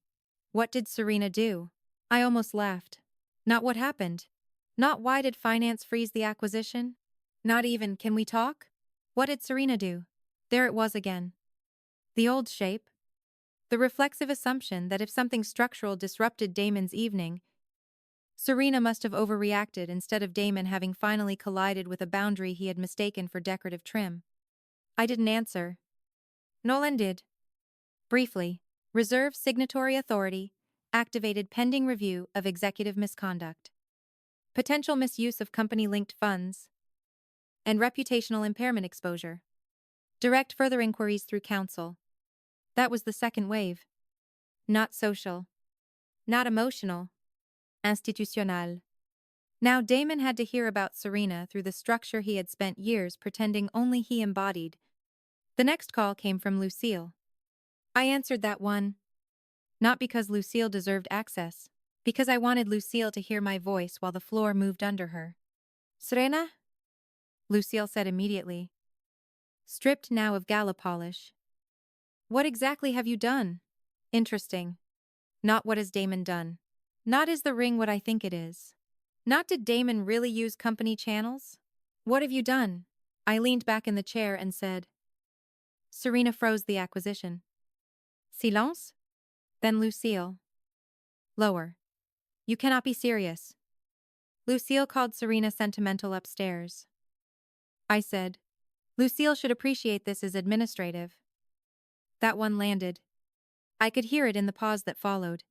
What did Serena do? I almost laughed. Not what happened. Not why did finance freeze the acquisition. Not even, can we talk? What did Serena do? There it was again. The old shape. The reflexive assumption that if something structural disrupted Damon's evening, Serena must have overreacted instead of Damon having finally collided with a boundary he had mistaken for decorative trim. I didn't answer. Nolan did. Briefly. Reserve signatory authority, activated pending review of executive misconduct. Potential misuse of company-linked funds. And reputational impairment exposure. Direct further inquiries through counsel. That was the second wave. Not social. Not emotional. Institutional. Now Damon had to hear about Serena through the structure he had spent years pretending only he embodied. The next call came from Lucille. I answered that one. Not because Lucille deserved access. Because I wanted Lucille to hear my voice while the floor moved under her. Serena? Lucille said immediately. Stripped now of gala polish. What exactly have you done? Interesting. Not what has Damon done. Not is the ring what I think it is. Not did Damon really use company channels? What have you done? I leaned back in the chair and said. Serena froze the acquisition. Silence? Then Lucille. Lower. You cannot be serious. Lucille called Serena sentimental upstairs. I said, Lucille should appreciate this as administrative. That one landed. I could hear it in the pause that followed.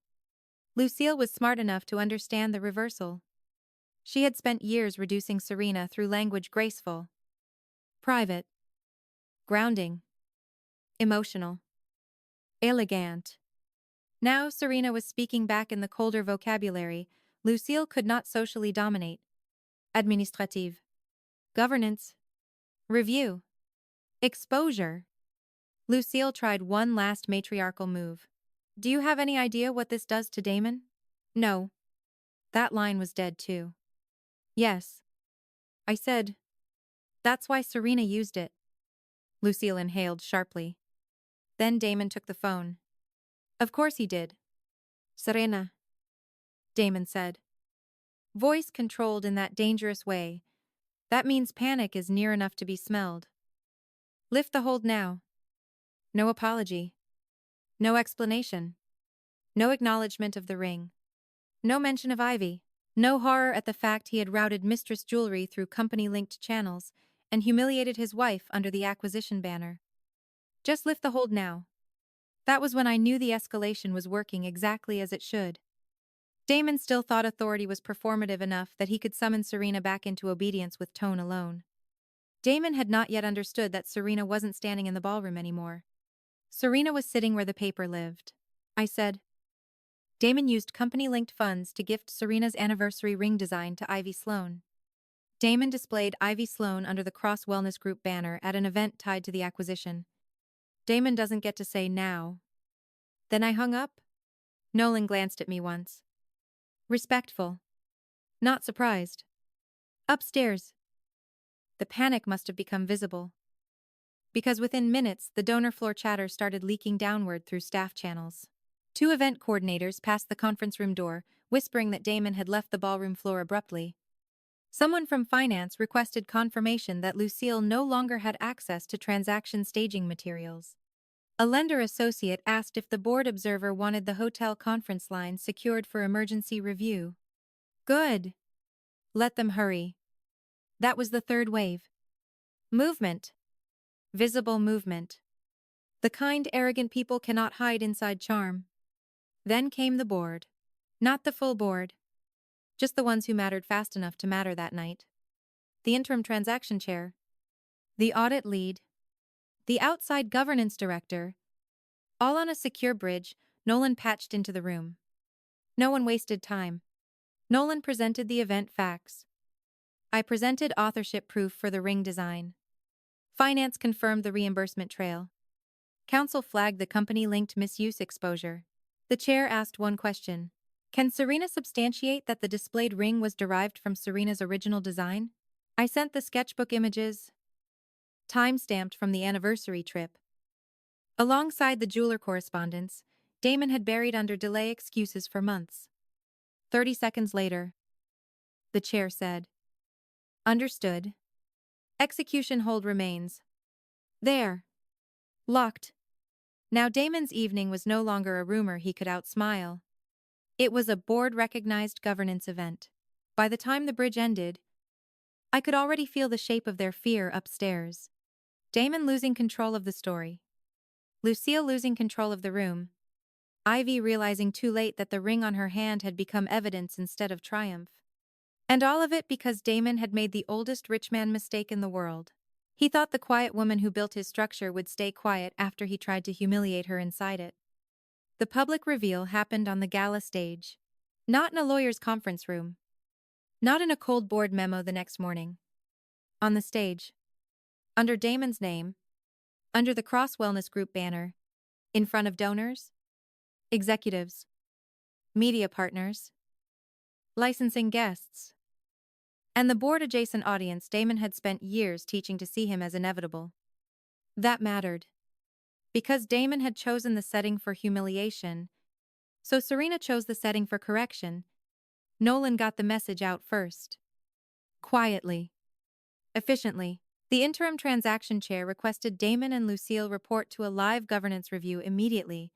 Lucille was smart enough to understand the reversal. She had spent years reducing Serena through language graceful, private, grounding, emotional, elegant. Now Serena was speaking back in the colder vocabulary Lucille could not socially dominate. Administrative. Governance. Review. Exposure. Lucille tried one last matriarchal move. Do you have any idea what this does to Damon? No. That line was dead too. Yes. I said. That's why Serena used it. Lucille inhaled sharply. Then Damon took the phone. Of course he did. Serena. Damon said. Voice controlled in that dangerous way. That means panic is near enough to be smelled. Lift the hold now. No apology. No explanation. No acknowledgement of the ring. No mention of Ivy. No horror at the fact he had routed Mistress jewelry through company-linked channels and humiliated his wife under the acquisition banner. Just lift the hold now. That was when I knew the escalation was working exactly as it should. Damon still thought authority was performative enough that he could summon Serena back into obedience with tone alone. Damon had not yet understood that Serena wasn't standing in the ballroom anymore. Serena was sitting where the paper lived. I said. Damon used company-linked funds to gift Serena's anniversary ring design to Ivy Sloane. Damon displayed Ivy Sloane under the Cross Wellness Group banner at an event tied to the acquisition. Damon doesn't get to say now. Then I hung up. Nolan glanced at me once. Respectful. Not surprised. Upstairs. The panic must have become visible. Because within minutes, the donor floor chatter started leaking downward through staff channels. 2 event coordinators passed the conference room door, whispering that Damon had left the ballroom floor abruptly. Someone from finance requested confirmation that Lucille no longer had access to transaction staging materials. A lender associate asked if the board observer wanted the hotel conference line secured for emergency review. Good. Let them hurry. That was the third wave. Movement. Visible movement. The kind, arrogant people cannot hide inside charm. Then came the board. Not the full board. Just the ones who mattered fast enough to matter that night. The interim transaction chair. The audit lead. The outside governance director. All on a secure bridge, Nolan patched into the room. No one wasted time. Nolan presented the event facts. I presented authorship proof for the ring design. Finance confirmed the reimbursement trail. Counsel flagged the company-linked misuse exposure. The chair asked one question. Can Serena substantiate that the displayed ring was derived from Serena's original design? I sent the sketchbook images, time-stamped from the anniversary trip. Alongside the jeweler correspondence, Damon had buried under delay excuses for months. 30 seconds later, the chair said. Understood. Execution hold remains. There. Locked. Now Damon's evening was no longer a rumor he could outsmile. It was a board-recognized governance event. By the time the bridge ended, I could already feel the shape of their fear upstairs. Damon losing control of the story. Lucille losing control of the room. Ivy realizing too late that the ring on her hand had become evidence instead of triumph. And all of it because Damon had made the oldest rich man mistake in the world. He thought the quiet woman who built his structure would stay quiet after he tried to humiliate her inside it. The public reveal happened on the gala stage. Not in a lawyer's conference room. Not in a cold board memo the next morning. On the stage. Under Damon's name. Under the Cross Wellness Group banner. In front of donors. Executives. Media partners. Licensing guests. And the board-adjacent audience Damon had spent years teaching to see him as inevitable. That mattered. Because Damon had chosen the setting for humiliation, so Serena chose the setting for correction. Nolan got the message out first. Quietly. Efficiently. The interim transaction chair requested Damon and Lucille report to a live governance review immediately.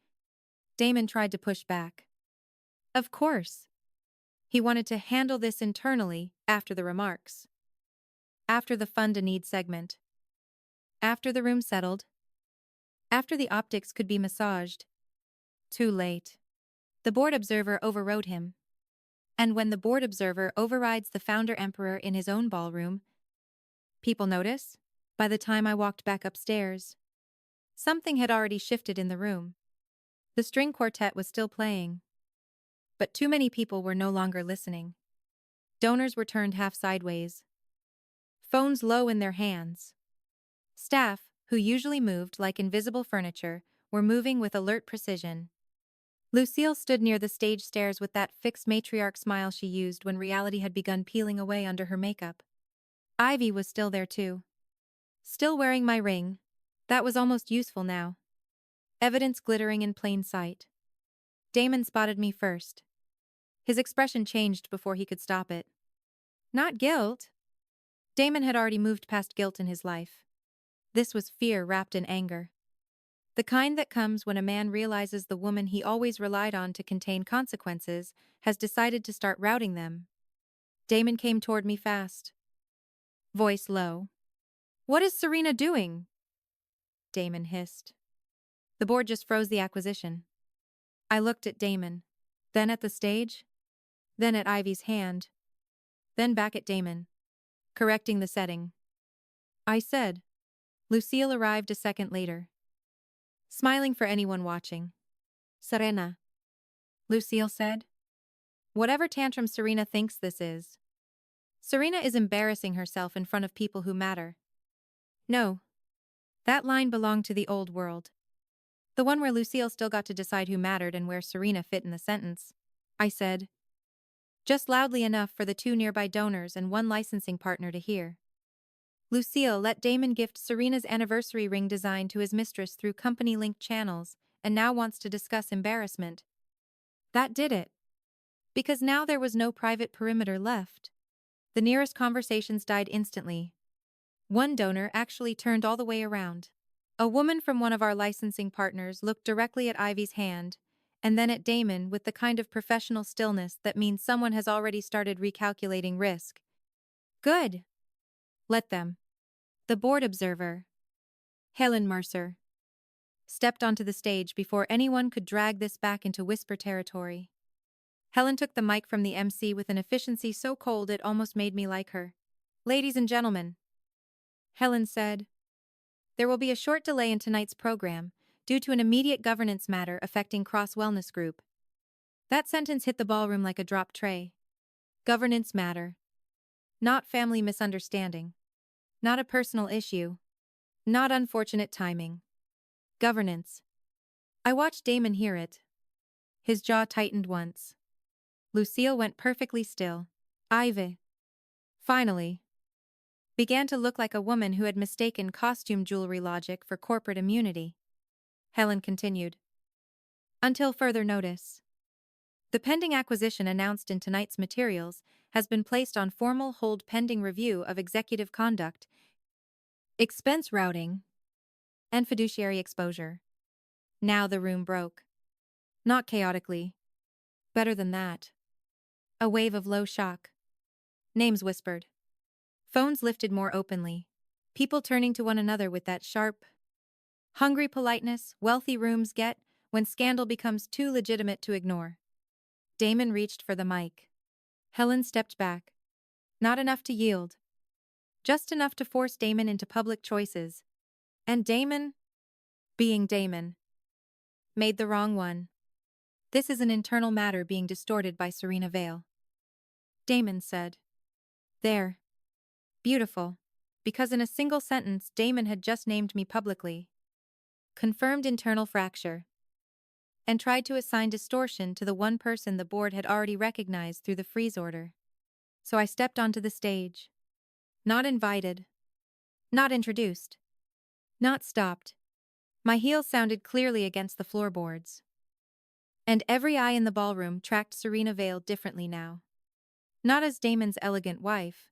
Damon tried to push back. Of course. He wanted to handle this internally after the remarks. After the fund-a-need segment. After the room settled. After the optics could be massaged. Too late. The board observer overrode him. And when the board observer overrides the founder emperor in his own ballroom, people notice? By the time I walked back upstairs, something had already shifted in the room. The string quartet was still playing. But too many people were no longer listening. Donors were turned half sideways. Phones low in their hands. Staff, who usually moved like invisible furniture, were moving with alert precision. Lucille stood near the stage stairs with that fixed matriarch smile she used when reality had begun peeling away under her makeup. Ivy was still there too. Still wearing my ring. That was almost useful now. Evidence glittering in plain sight. Damon spotted me first. His expression changed before he could stop it. Not guilt. Damon had already moved past guilt in his life. This was fear wrapped in anger. The kind that comes when a man realizes the woman he always relied on to contain consequences has decided to start routing them. Damon came toward me fast. Voice low. "What is Serena doing?" Damon hissed. The board just froze the acquisition. I looked at Damon, then at the stage, then at Ivy's hand, then back at Damon, correcting the setting. I said. Lucille arrived a second later. Smiling for anyone watching. "Serena," Lucille said. "Whatever tantrum Serena thinks this is. Serena is embarrassing herself in front of people who matter." No. That line belonged to the old world. The one where Lucille still got to decide who mattered and where Serena fit in the sentence. I said. Just loudly enough for the two nearby donors and one licensing partner to hear. Lucille let Damon gift Serena's anniversary ring design to his mistress through company-linked channels, and now wants to discuss embarrassment. That did it. Because now there was no private perimeter left. The nearest conversations died instantly. One donor actually turned all the way around. A woman from one of our licensing partners looked directly at Ivy's hand, and then at Damon with the kind of professional stillness that means someone has already started recalculating risk. Good. Let them. The board observer, Helen Mercer, stepped onto the stage before anyone could drag this back into whisper territory. Helen took the mic from the MC with an efficiency so cold it almost made me like her. "Ladies and gentlemen," Helen said, "there will be a short delay in tonight's program due to an immediate governance matter affecting Cross Wellness Group." That sentence hit the ballroom like a dropped tray. Governance matter. Not family misunderstanding. Not a personal issue. Not unfortunate timing. Governance. I watched Damon hear it. His jaw tightened once. Lucille went perfectly still. Ivy, finally, began to look like a woman who had mistaken costume jewelry logic for corporate immunity. Helen continued. Until further notice. The pending acquisition announced in tonight's materials has been placed on formal hold pending review of executive conduct, expense routing, and fiduciary exposure. Now the room broke. Not chaotically. Better than that. A wave of low shock. Names whispered. Phones lifted more openly. People turning to one another with that sharp, hungry politeness wealthy rooms get when scandal becomes too legitimate to ignore. Damon reached for the mic. Helen stepped back. Not enough to yield. Just enough to force Damon into public choices. And Damon, being Damon, made the wrong one. This is an internal matter being distorted by Serena Vale. Damon said. There. Beautiful. Because in a single sentence Damon had just named me publicly. Confirmed internal fracture. And tried to assign distortion to the one person the board had already recognized through the freeze order. So I stepped onto the stage. Not invited. Not introduced. Not stopped. My heels sounded clearly against the floorboards. And every eye in the ballroom tracked Serena Vale differently now. Not as Damon's elegant wife.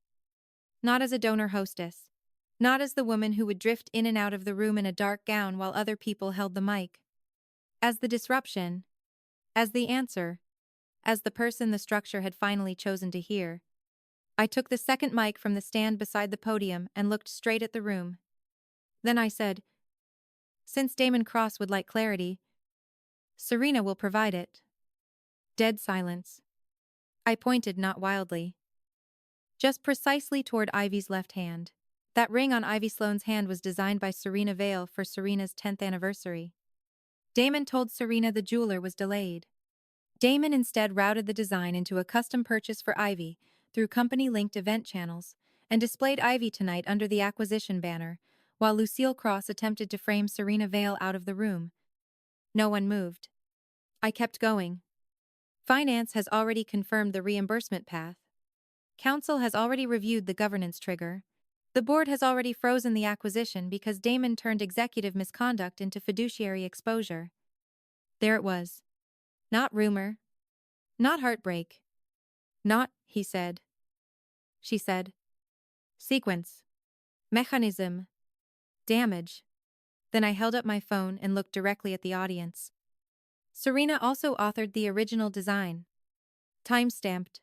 Not as a donor hostess. Not as the woman who would drift in and out of the room in a dark gown while other people held the mic. As the disruption. As the answer. as the person the structure had finally chosen to hear. I took the second mic from the stand beside the podium and looked straight at the room. Then I said, "Since Damon Cross would like clarity, Serena will provide it." Dead silence. I pointed not wildly. Just precisely toward Ivy's left hand. That ring on Ivy Sloane's hand was designed by Serena Vale for Serena's 10th anniversary. Damon told Serena the jeweler was delayed. Damon instead routed the design into a custom purchase for Ivy through company-linked event channels and displayed Ivy tonight under the acquisition banner, while Lucille Cross attempted to frame Serena Vale out of the room. No one moved. I kept going. Finance has already confirmed the reimbursement path. Council has already reviewed the governance trigger. The board has already frozen the acquisition because Damon turned executive misconduct into fiduciary exposure. There it was. Not rumor. Not heartbreak. Not, he said. She said. Sequence. Mechanism. Damage. Then I held up my phone and looked directly at the audience. Serena also authored the original design. Time-stamped.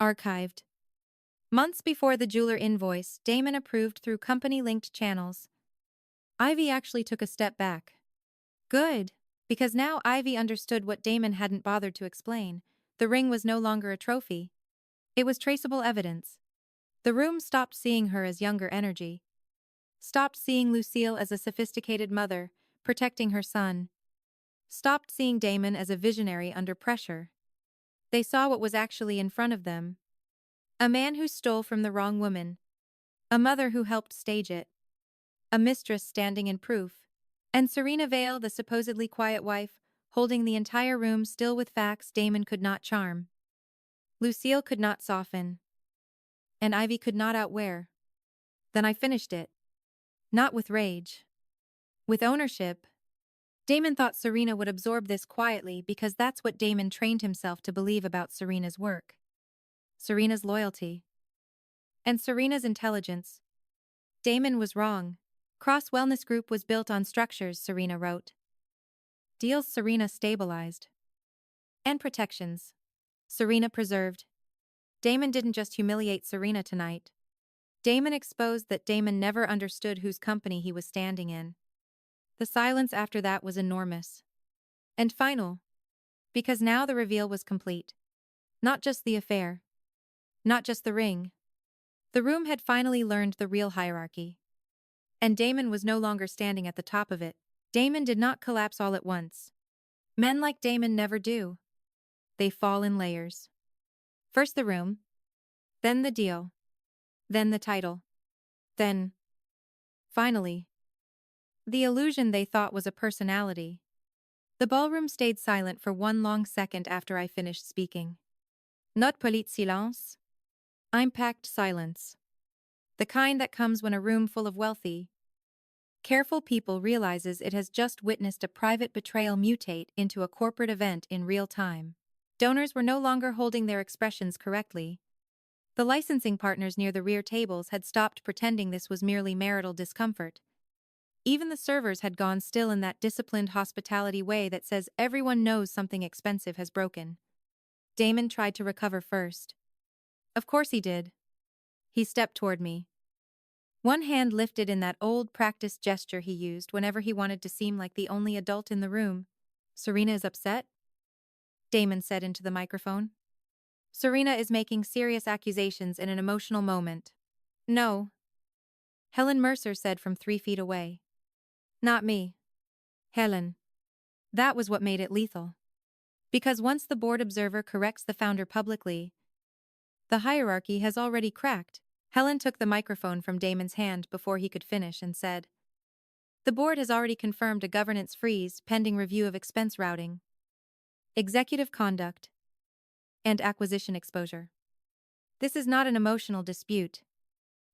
Archived. Months before the jeweler invoice, Damon approved through company-linked channels. Ivy actually took a step back. Good, because now Ivy understood what Damon hadn't bothered to explain. The ring was no longer a trophy. It was traceable evidence. The room stopped seeing her as younger energy. Stopped seeing Lucille as a sophisticated mother, protecting her son. Stopped seeing Damon as a visionary under pressure. They saw what was actually in front of them. A man who stole from the wrong woman. A mother who helped stage it. A mistress standing in proof. And Serena Vale, the supposedly quiet wife, holding the entire room still with facts Damon could not charm. Lucille could not soften. And Ivy could not outwear. Then I finished it. Not with rage. With ownership. Damon thought Serena would absorb this quietly because that's what Damon trained himself to believe about Serena's work. Serena's loyalty. And Serena's intelligence. Damon was wrong. Cross Wellness Group was built on structures, Serena wrote. Deals Serena stabilized. And protections. Serena preserved. Damon didn't just humiliate Serena tonight. Damon exposed that Damon never understood whose company he was standing in. The silence after that was enormous. And final. Because now the reveal was complete. Not just the affair. Not just the ring. The room had finally learned the real hierarchy. And Damon was no longer standing at the top of it. Damon did not collapse all at once. Men like Damon never do. They fall in layers. First the room. Then the deal. Then the title. Then, finally, the illusion they thought was a personality. The ballroom stayed silent for one long second after I finished speaking. Not polite silence. Impact silence. The kind that comes when a room full of wealthy, careful people realizes it has just witnessed a private betrayal mutate into a corporate event in real time. Donors were no longer holding their expressions correctly. The licensing partners near the rear tables had stopped pretending this was merely marital discomfort. Even the servers had gone still in that disciplined hospitality way that says everyone knows something expensive has broken. Damon tried to recover first. Of course he did. He stepped toward me. One hand lifted in that old practiced gesture he used whenever he wanted to seem like the only adult in the room. Serena is upset? Damon said into the microphone. Serena is making serious accusations in an emotional moment. No. Helen Mercer said from 3 feet away. Not me. Helen. That was what made it lethal. Because once the board observer corrects the founder publicly, the hierarchy has already cracked. Helen took the microphone from Damon's hand before he could finish and said, the board has already confirmed a governance freeze pending review of expense routing, executive conduct, and acquisition exposure. This is not an emotional dispute.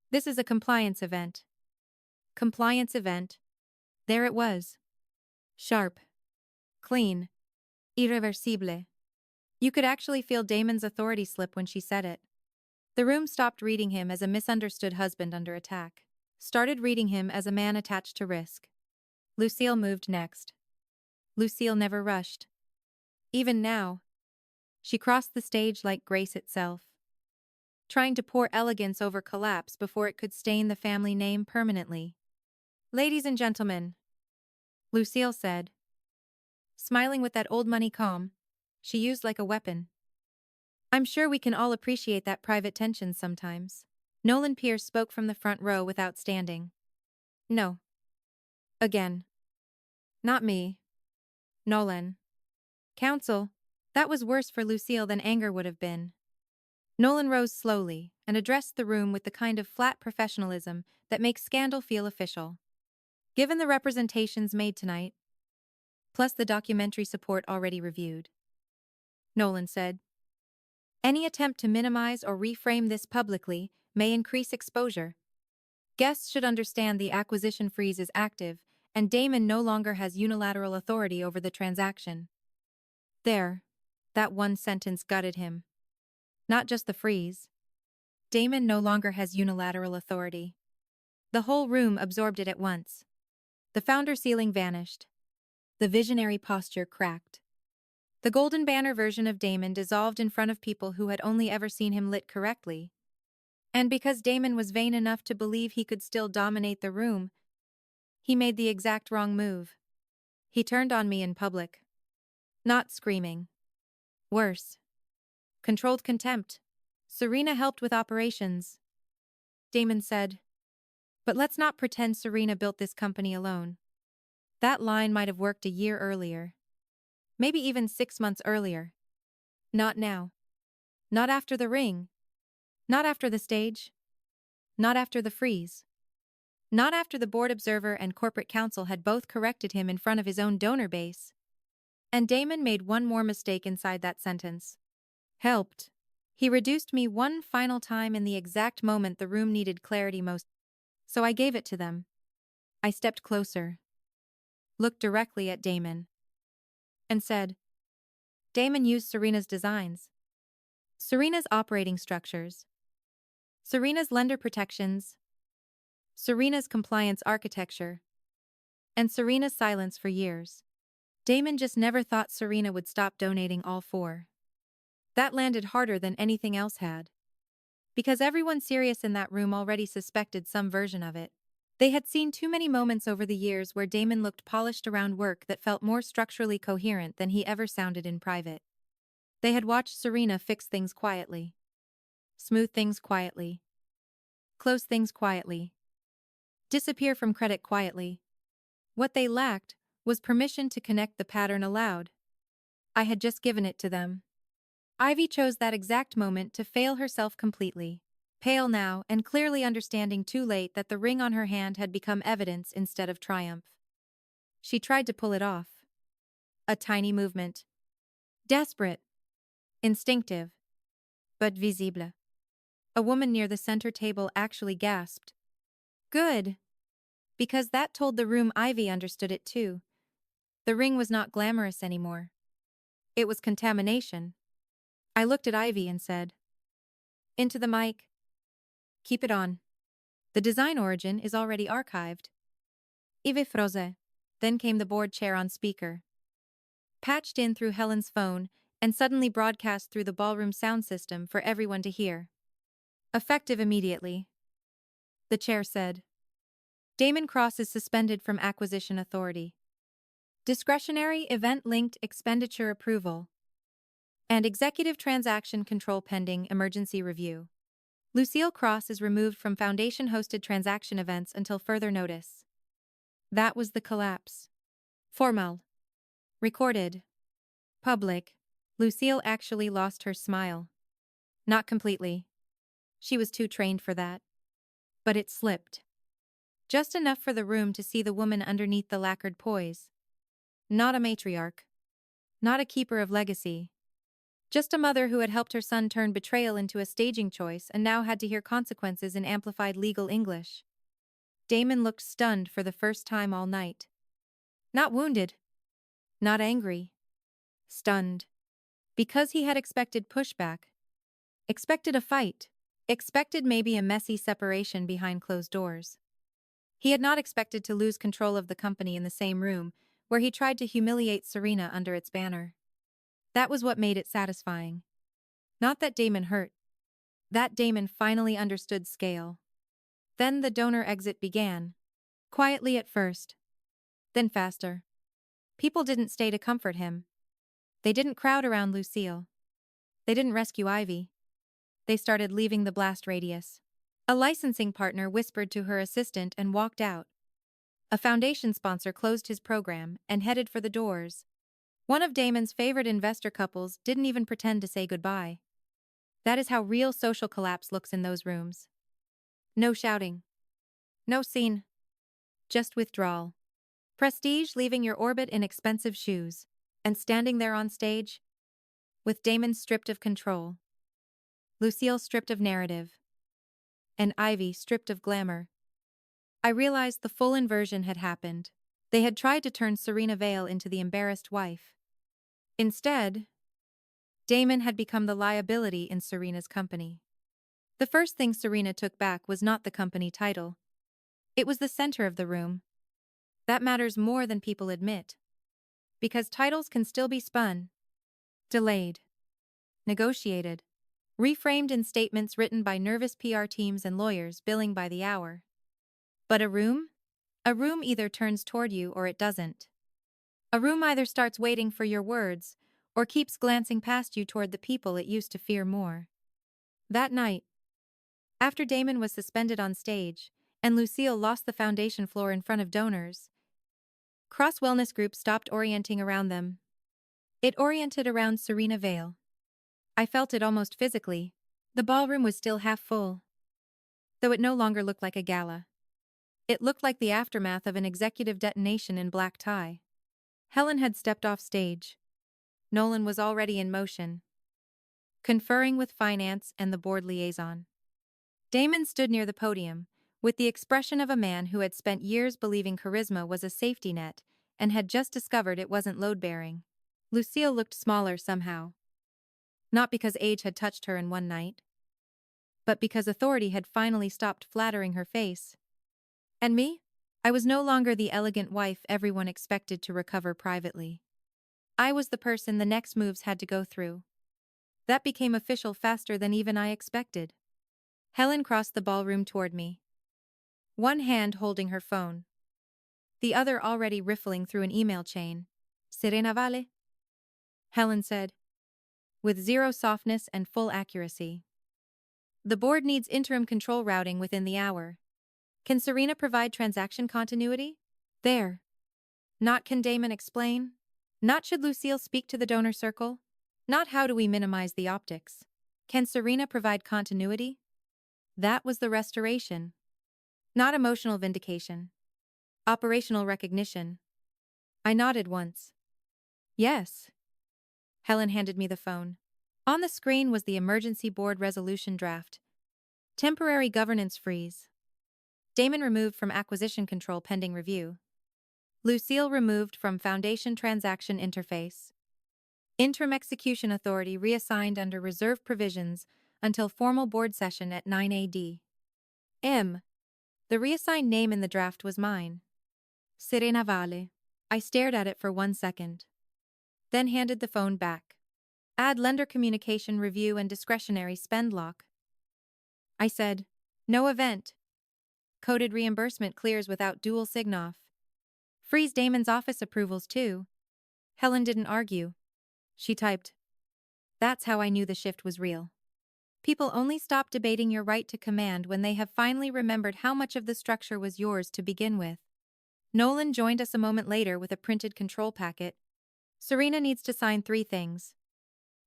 This is a compliance event. Compliance event. There it was. Sharp. Clean. Irreversible. You could actually feel Damon's authority slip when she said it. The room stopped reading him as a misunderstood husband under attack. Started reading him as a man attached to risk. Lucille moved next. Lucille never rushed. Even now. She crossed the stage like grace itself, trying to pour elegance over collapse before it could stain the family name permanently. "Ladies and gentlemen," Lucille said, smiling with that old money calm she used like a weapon. "I'm sure we can all appreciate that private tension sometimes." Nolan Pierce spoke from the front row without standing. "No. Again. Not me. Nolan." "Counsel." That was worse for Lucille than anger would have been. Nolan rose slowly and addressed the room with the kind of flat professionalism that makes scandal feel official. "Given the representations made tonight, plus the documentary support already reviewed," Nolan said, "any attempt to minimize or reframe this publicly may increase exposure. Guests should understand the acquisition freeze is active, and Damon no longer has unilateral authority over the transaction." There. That one sentence gutted him. Not just the freeze. Damon no longer has unilateral authority. The whole room absorbed it at once. The founder ceiling vanished. The visionary posture cracked. The golden banner version of Damon dissolved in front of people who had only ever seen him lit correctly. And because Damon was vain enough to believe he could still dominate the room, he made the exact wrong move. He turned on me in public. Not screaming. Worse. Controlled contempt. "Serena helped with operations," Damon said. "But let's not pretend Serena built this company alone." That line might have worked a year earlier. Maybe even 6 months earlier. Not now. Not after the ring. Not after the stage. Not after the freeze. Not after the board observer and corporate counsel had both corrected him in front of his own donor base. And Damon made one more mistake inside that sentence. Helped. He reduced me one final time in the exact moment the room needed clarity most. So I gave it to them. I stepped closer, looked directly at Damon, and said, "Damon used Serena's designs. Serena's operating structures. Serena's lender protections. Serena's compliance architecture. And Serena's silence for years. Damon just never thought Serena would stop donating all four." That landed harder than anything else had. Because everyone serious in that room already suspected some version of it. They had seen too many moments over the years where Damon looked polished around work that felt more structurally coherent than he ever sounded in private. They had watched Serena fix things quietly. Smooth things quietly. Close things quietly. Disappear from credit quietly. What they lacked was permission to connect the pattern aloud. I had just given it to them. Ivy chose that exact moment to fail herself completely, pale now and clearly understanding too late that the ring on her hand had become evidence instead of triumph. She tried to pull it off. A tiny movement. Desperate. Instinctive. But visible. A woman near the center table actually gasped. Good. Because that told the room Ivy understood it too. The ring was not glamorous anymore. It was contamination. I looked at Ivy and said, "Into the mic. Keep it on. The design origin is already archived." Ivy froze. Then came the board chair on speaker. Patched in through Helen's phone and suddenly broadcast through the ballroom sound system for everyone to hear. "Effective immediately," the chair said. "Damon Cross is suspended from acquisition authority. Discretionary event-linked expenditure approval. And executive transaction control pending emergency review. Lucille Cross is removed from Foundation-hosted transaction events until further notice." That was the collapse. Formal. Recorded. Public. Lucille actually lost her smile. Not completely. She was too trained for that. But it slipped. Just enough for the room to see the woman underneath the lacquered poise. Not a matriarch. Not a keeper of legacy. Just a mother who had helped her son turn betrayal into a staging choice and now had to hear consequences in amplified legal English. Damon looked stunned for the first time all night. Not wounded. Not angry. Stunned. Because he had expected pushback. Expected a fight. Expected maybe a messy separation behind closed doors. He had not expected to lose control of the company in the same room where he tried to humiliate Serena under its banner. That was what made it satisfying. Not that Damon hurt. That Damon finally understood scale. Then the donor exit began. Quietly at first. Then faster. People didn't stay to comfort him. They didn't crowd around Lucille. They didn't rescue Ivy. They started leaving the blast radius. A licensing partner whispered to her assistant and walked out. A foundation sponsor closed his program and headed for the doors. One of Damon's favorite investor couples didn't even pretend to say goodbye. That is how real social collapse looks in those rooms. No shouting. No scene. Just withdrawal. Prestige leaving your orbit in expensive shoes, and standing there on stage, with Damon stripped of control, Lucille stripped of narrative, and Ivy stripped of glamour. I realized the full inversion had happened. They had tried to turn Serena Vale into the embarrassed wife. Instead, Damon had become the liability in Serena's company. The first thing Serena took back was not the company title. It was the center of the room. That matters more than people admit. Because titles can still be spun, delayed, negotiated, reframed in statements written by nervous PR teams and lawyers billing by the hour. But a room? A room either turns toward you or it doesn't. A room either starts waiting for your words or keeps glancing past you toward the people it used to fear more. That night, after Damon was suspended on stage and Lucille lost the foundation floor in front of donors, cross-wellness groups stopped orienting around them. It oriented around Serena Vale. I felt it almost physically. The ballroom was still half full, though it no longer looked like a gala. It looked like the aftermath of an executive detonation in black tie. Helen had stepped off stage. Nolan was already in motion, conferring with finance and the board liaison. Damon stood near the podium, with the expression of a man who had spent years believing charisma was a safety net and had just discovered it wasn't load-bearing. Lucille looked smaller somehow. Not because age had touched her in one night, but because authority had finally stopped flattering her face. And me? I was no longer the elegant wife everyone expected to recover privately. I was the person the next moves had to go through. That became official faster than even I expected. Helen crossed the ballroom toward me, one hand holding her phone, the other already riffling through an email chain. Serena Vale? Helen said, with zero softness and full accuracy. The board needs interim control routing within the hour. Can Serena provide transaction continuity? There. Not can Damon explain? Not should Lucille speak to the donor circle? Not how do we minimize the optics? Can Serena provide continuity? That was the restoration. Not emotional vindication. Operational recognition. I nodded once. Yes. Helen handed me the phone. On the screen was the emergency board resolution draft. Temporary governance freeze. Damon removed from acquisition control pending review. Lucille removed from foundation transaction interface. Interim execution authority reassigned under reserve provisions until formal board session at 9 a.m. The reassigned name in the draft was mine. Serena Vale. I stared at it for 1 second. Then handed the phone back. Add lender communication review and discretionary spend lock. I said, no event. Coded reimbursement clears without dual sign-off. Freeze Damon's office approvals too. Helen didn't argue. She typed. That's how I knew the shift was real. People only stop debating your right to command when they have finally remembered how much of the structure was yours to begin with. Nolan joined us a moment later with a printed control packet. Serena needs to sign 3 things,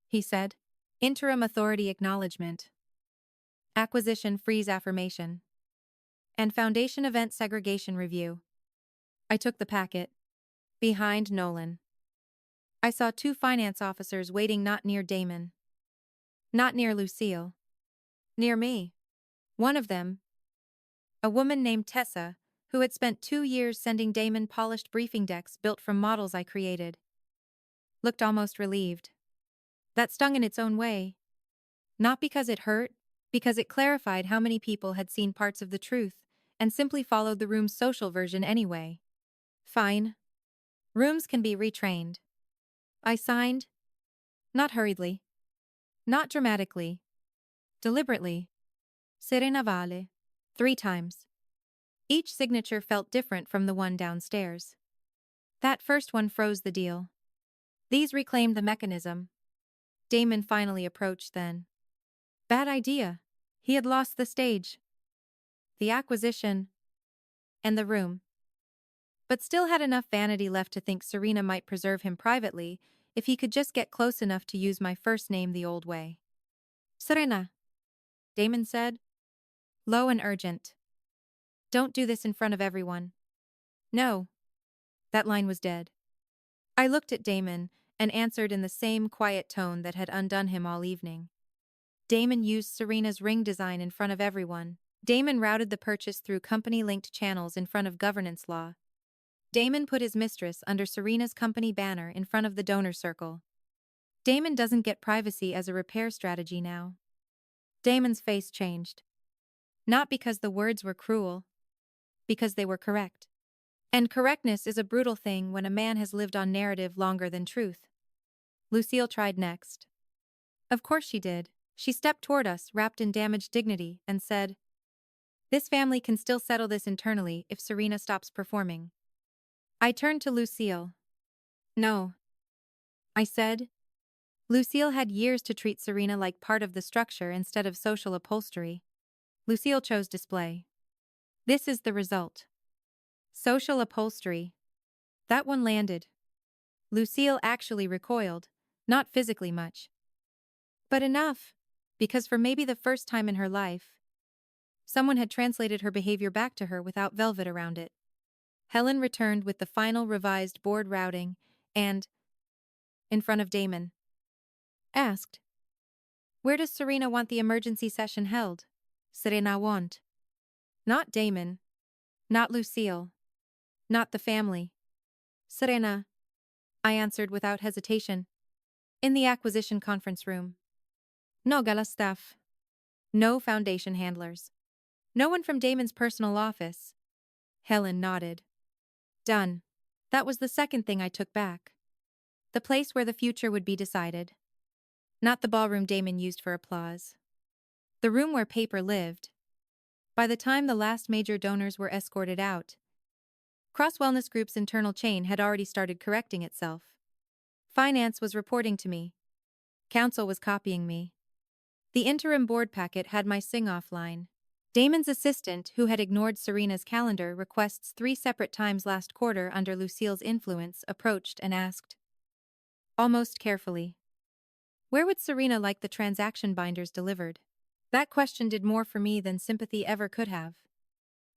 he said. Interim authority acknowledgement, acquisition freeze affirmation, and foundation event segregation review. I took the packet. Behind Nolan, I saw 2 finance officers waiting, not near Damon, not near Lucille, near me. One of them, a woman named Tessa, who had spent 2 years sending Damon polished briefing decks built from models I created, looked almost relieved. That stung in its own way. Not because it hurt, because it clarified how many people had seen parts of the truth and simply followed the room's social version anyway. Fine. Rooms can be retrained. I signed, Not hurriedly. Not dramatically. Deliberately. Serena Vale. 3 times. Each signature felt different from the one downstairs. That first one froze the deal. These reclaimed the mechanism. Damon finally approached then. Bad idea. He had lost the stage, the acquisition, and the room. But still had enough vanity left to think Serena might preserve him privately if he could just get close enough to use my first name the old way. Serena, Damon said. Low and urgent. Don't do this in front of everyone. No. That line was dead. I looked at Damon and answered in the same quiet tone that had undone him all evening. Damon used Serena's ring design in front of everyone. Damon routed the purchase through company-linked channels in front of governance law. Damon put his mistress under Serena's company banner in front of the donor circle. Damon doesn't get privacy as a repair strategy now. Damon's face changed. Not because the words were cruel, because they were correct. And correctness is a brutal thing when a man has lived on narrative longer than truth. Lucille tried next. Of course she did. She stepped toward us, wrapped in damaged dignity, and said, "This family can still settle this internally if Serena stops performing." I turned to Lucille. "No," I said. Lucille had years to treat Serena like part of the structure instead of social upholstery. Lucille chose display. This is the result. Social upholstery. That one landed. Lucille actually recoiled, not physically much. But enough, because for maybe the first time in her life, someone had translated her behavior back to her without velvet around it. Helen returned with the final revised board routing and, in front of Damon, asked, "Where does Serena want the emergency session held?" Serena want. Not Damon. Not Lucille. Not the family. Serena, I answered without hesitation. In the acquisition conference room. No gala staff. No foundation handlers. No one from Damon's personal office. Helen nodded. Done. That was the second thing I took back. The place where the future would be decided. Not the ballroom Damon used for applause. The room where paper lived. By the time the last major donors were escorted out, Cross Wellness Group's internal chain had already started correcting itself. Finance was reporting to me. Council was copying me. The interim board packet had my sing-off line. Damon's assistant, who had ignored Serena's calendar requests 3 separate times last quarter under Lucille's influence, approached and asked, almost carefully, where would Serena like the transaction binders delivered? That question did more for me than sympathy ever could have.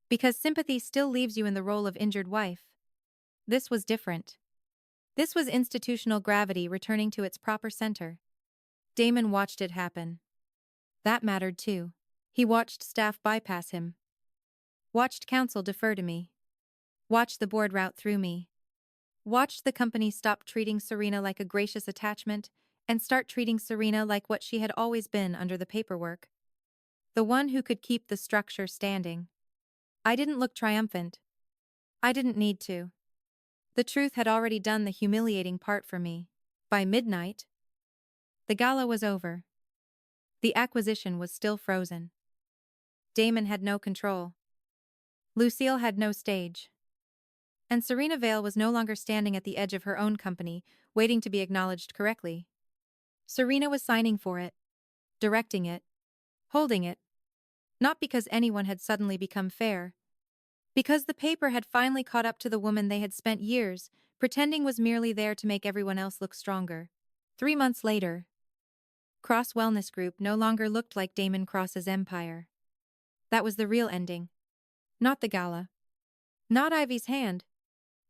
Because sympathy still leaves you in the role of injured wife. This was different. This was institutional gravity returning to its proper center. Damon watched it happen. That mattered too. He watched staff bypass him. Watched council defer to me. Watched the board route through me. Watched the company stop treating Serena like a gracious attachment and start treating Serena like what she had always been under the paperwork. The one who could keep the structure standing. I didn't look triumphant. I didn't need to. The truth had already done the humiliating part for me. By midnight, the gala was over. The acquisition was still frozen. Damon had no control. Lucille had no stage. And Serena Vale was no longer standing at the edge of her own company, waiting to be acknowledged correctly. Serena was signing for it, directing it, holding it. Not because anyone had suddenly become fair. Because the paper had finally caught up to the woman they had spent years pretending was merely there to make everyone else look stronger. 3 months later, Cross Wellness Group no longer looked like Damon Cross's empire. That was the real ending. Not the gala. Not Ivy's hand.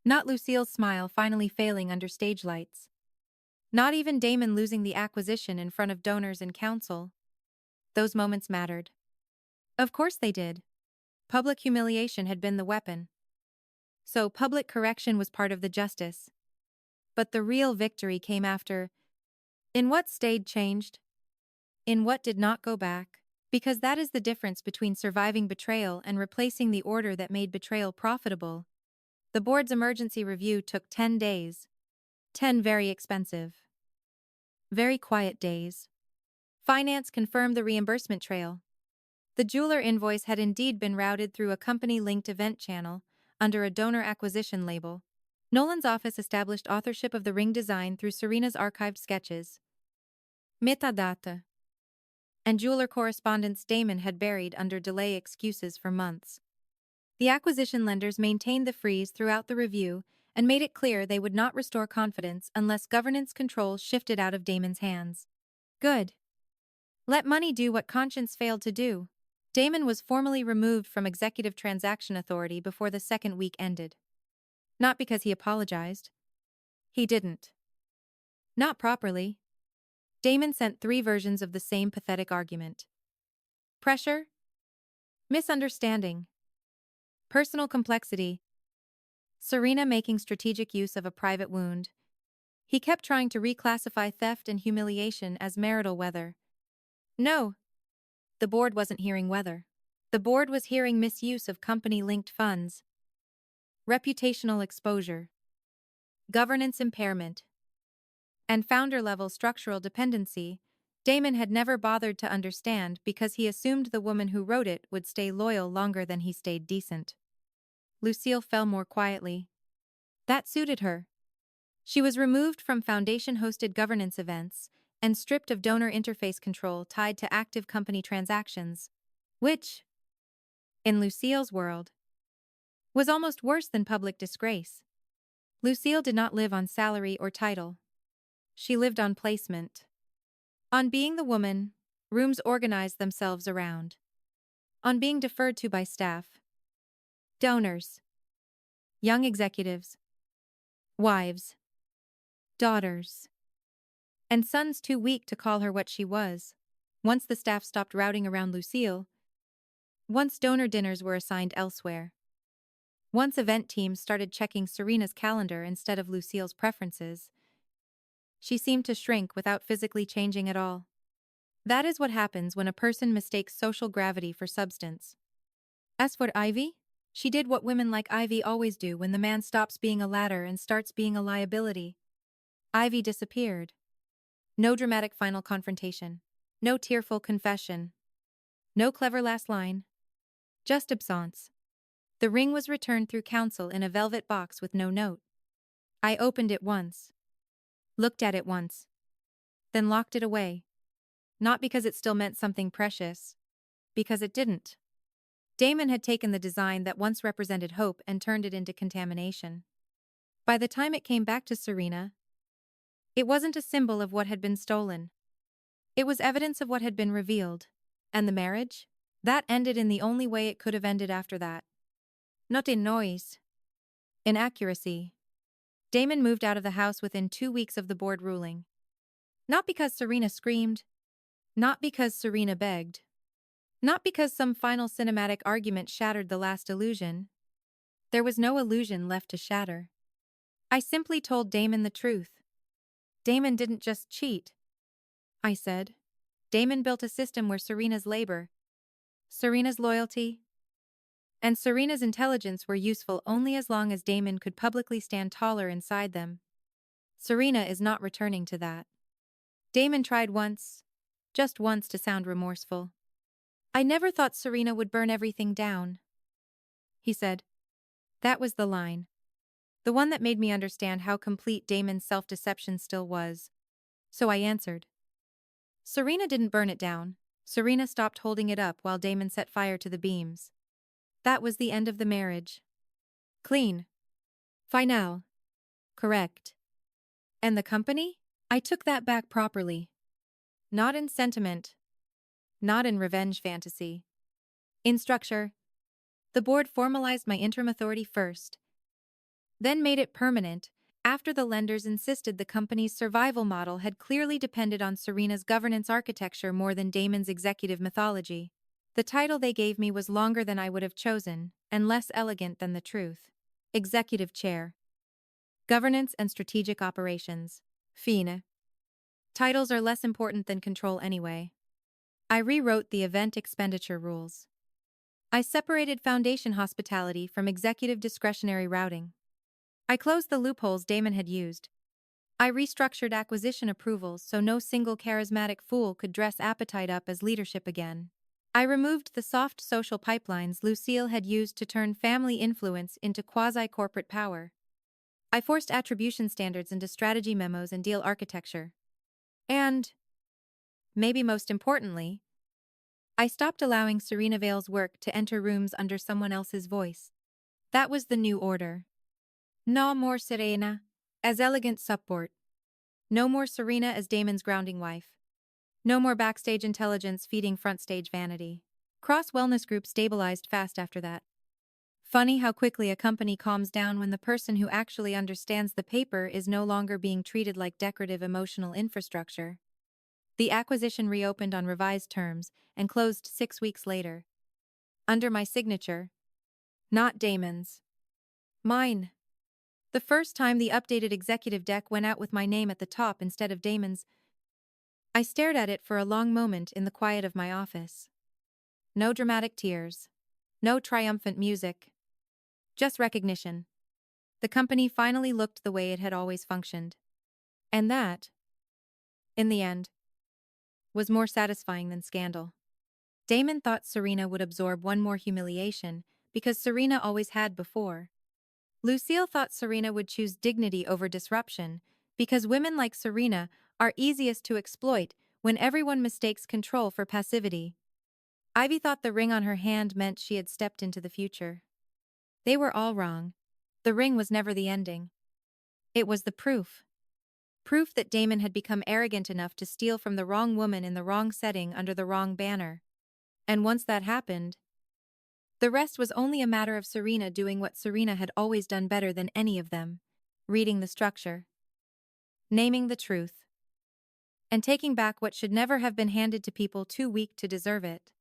Not Lucille's smile finally failing under stage lights. Not even Damon losing the acquisition in front of donors and council. Those moments mattered. Of course they did. Public humiliation had been the weapon. So public correction was part of the justice. But the real victory came after. In what stayed changed? In what did not go back? Because that is the difference between surviving betrayal and replacing the order that made betrayal profitable. The board's emergency review took 10 days. 10 very expensive. Very quiet days. Finance confirmed the reimbursement trail. The jeweler invoice had indeed been routed through a company-linked event channel, under a donor acquisition label. Nolan's office established authorship of the ring design through Serena's archived sketches. Metadata. And jeweler correspondence Damon had buried under delay excuses for months. The acquisition lenders maintained the freeze throughout the review and made it clear they would not restore confidence unless governance control shifted out of Damon's hands. Good. Let money do what conscience failed to do. Damon was formally removed from executive transaction authority before the second week ended. Not because he apologized. He didn't. Not properly. Damon sent 3 versions of the same pathetic argument. Pressure. Misunderstanding. Personal complexity. Serena making strategic use of a private wound. He kept trying to reclassify theft and humiliation as marital weather. No. The board wasn't hearing weather. The board was hearing misuse of company-linked funds. Reputational exposure. Governance impairment. And founder-level structural dependency. Damon had never bothered to understand because he assumed the woman who wrote it would stay loyal longer than he stayed decent. Lucille fell more quietly. That suited her. She was removed from Foundation-hosted governance events and stripped of donor interface control tied to active company transactions, which, in Lucille's world, was almost worse than public disgrace. Lucille did not live on salary or title. She lived on placement. On being the woman rooms organized themselves around. On being deferred to by staff, donors, young executives, wives, daughters, and sons too weak to call her what she was. Once the staff stopped routing around Lucille, once donor dinners were assigned elsewhere, once event teams started checking Serena's calendar instead of Lucille's preferences, she seemed to shrink without physically changing at all. That is what happens when a person mistakes social gravity for substance. As for Ivy, she did what women like Ivy always do when the man stops being a ladder and starts being a liability. Ivy disappeared. No dramatic final confrontation. No tearful confession. No clever last line. Just absence. The ring was returned through counsel in a velvet box with no note. I opened it once. Looked at it once. Then locked it away. Not because it still meant something precious. Because it didn't. Damon had taken the design that once represented hope and turned it into contamination. By the time it came back to Serena, it wasn't a symbol of what had been stolen. It was evidence of what had been revealed. And the marriage? That ended in the only way it could have ended after that. Not in noise. In accuracy. Damon moved out of the house within 2 weeks of the board ruling. Not because Serena screamed. Not because Serena begged. Not because some final cinematic argument shattered the last illusion. There was no illusion left to shatter. I simply told Damon the truth. Damon didn't just cheat. I said. Damon built a system where Serena's labor, Serena's loyalty, and Serena's intelligence were useful only as long as Damon could publicly stand taller inside them. Serena is not returning to that. Damon tried once, just once, to sound remorseful. I never thought Serena would burn everything down, he said. That was the line. The one that made me understand how complete Damon's self-deception still was. So I answered. Serena didn't burn it down. Serena stopped holding it up while Damon set fire to the beams. That was the end of the marriage. Clean. Final. Correct. And the company? I took that back properly. Not in sentiment. Not in revenge fantasy. In structure. The board formalized my interim authority first, then made it permanent after the lenders insisted the company's survival model had clearly depended on Serena's governance architecture more than Damon's executive mythology. The title they gave me was longer than I would have chosen, and less elegant than the truth. Executive Chair. Governance and Strategic Operations. FINA. Titles are less important than control anyway. I rewrote the event expenditure rules. I separated foundation hospitality from executive discretionary routing. I closed the loopholes Damon had used. I restructured acquisition approvals so no single charismatic fool could dress appetite up as leadership again. I removed the soft social pipelines Lucille had used to turn family influence into quasi-corporate power. I forced attribution standards into strategy memos and deal architecture. And, maybe most importantly, I stopped allowing Serena Vale's work to enter rooms under someone else's voice. That was the new order. No more Serena as elegant support. No more Serena as Damon's grounding wife. No more backstage intelligence feeding front-stage vanity. Cross-wellness group stabilized fast after that. Funny how quickly a company calms down when the person who actually understands the paper is no longer being treated like decorative emotional infrastructure. The acquisition reopened on revised terms and closed 6 weeks later. Under my signature. Not Damon's. Mine. The first time the updated executive deck went out with my name at the top instead of Damon's, I stared at it for a long moment in the quiet of my office. No dramatic tears. No triumphant music. Just recognition. The company finally looked the way it had always functioned. And that, in the end, was more satisfying than scandal. Damon thought Serena would absorb one more humiliation, because Serena always had before. Lucille thought Serena would choose dignity over disruption, because women like Serena are easiest to exploit when everyone mistakes control for passivity. Ivy thought the ring on her hand meant she had stepped into the future. They were all wrong. The ring was never the ending. It was the proof. Proof that Damon had become arrogant enough to steal from the wrong woman in the wrong setting under the wrong banner. And once that happened, the rest was only a matter of Serena doing what Serena had always done better than any of them: reading the structure, naming the truth, and taking back what should never have been handed to people too weak to deserve it.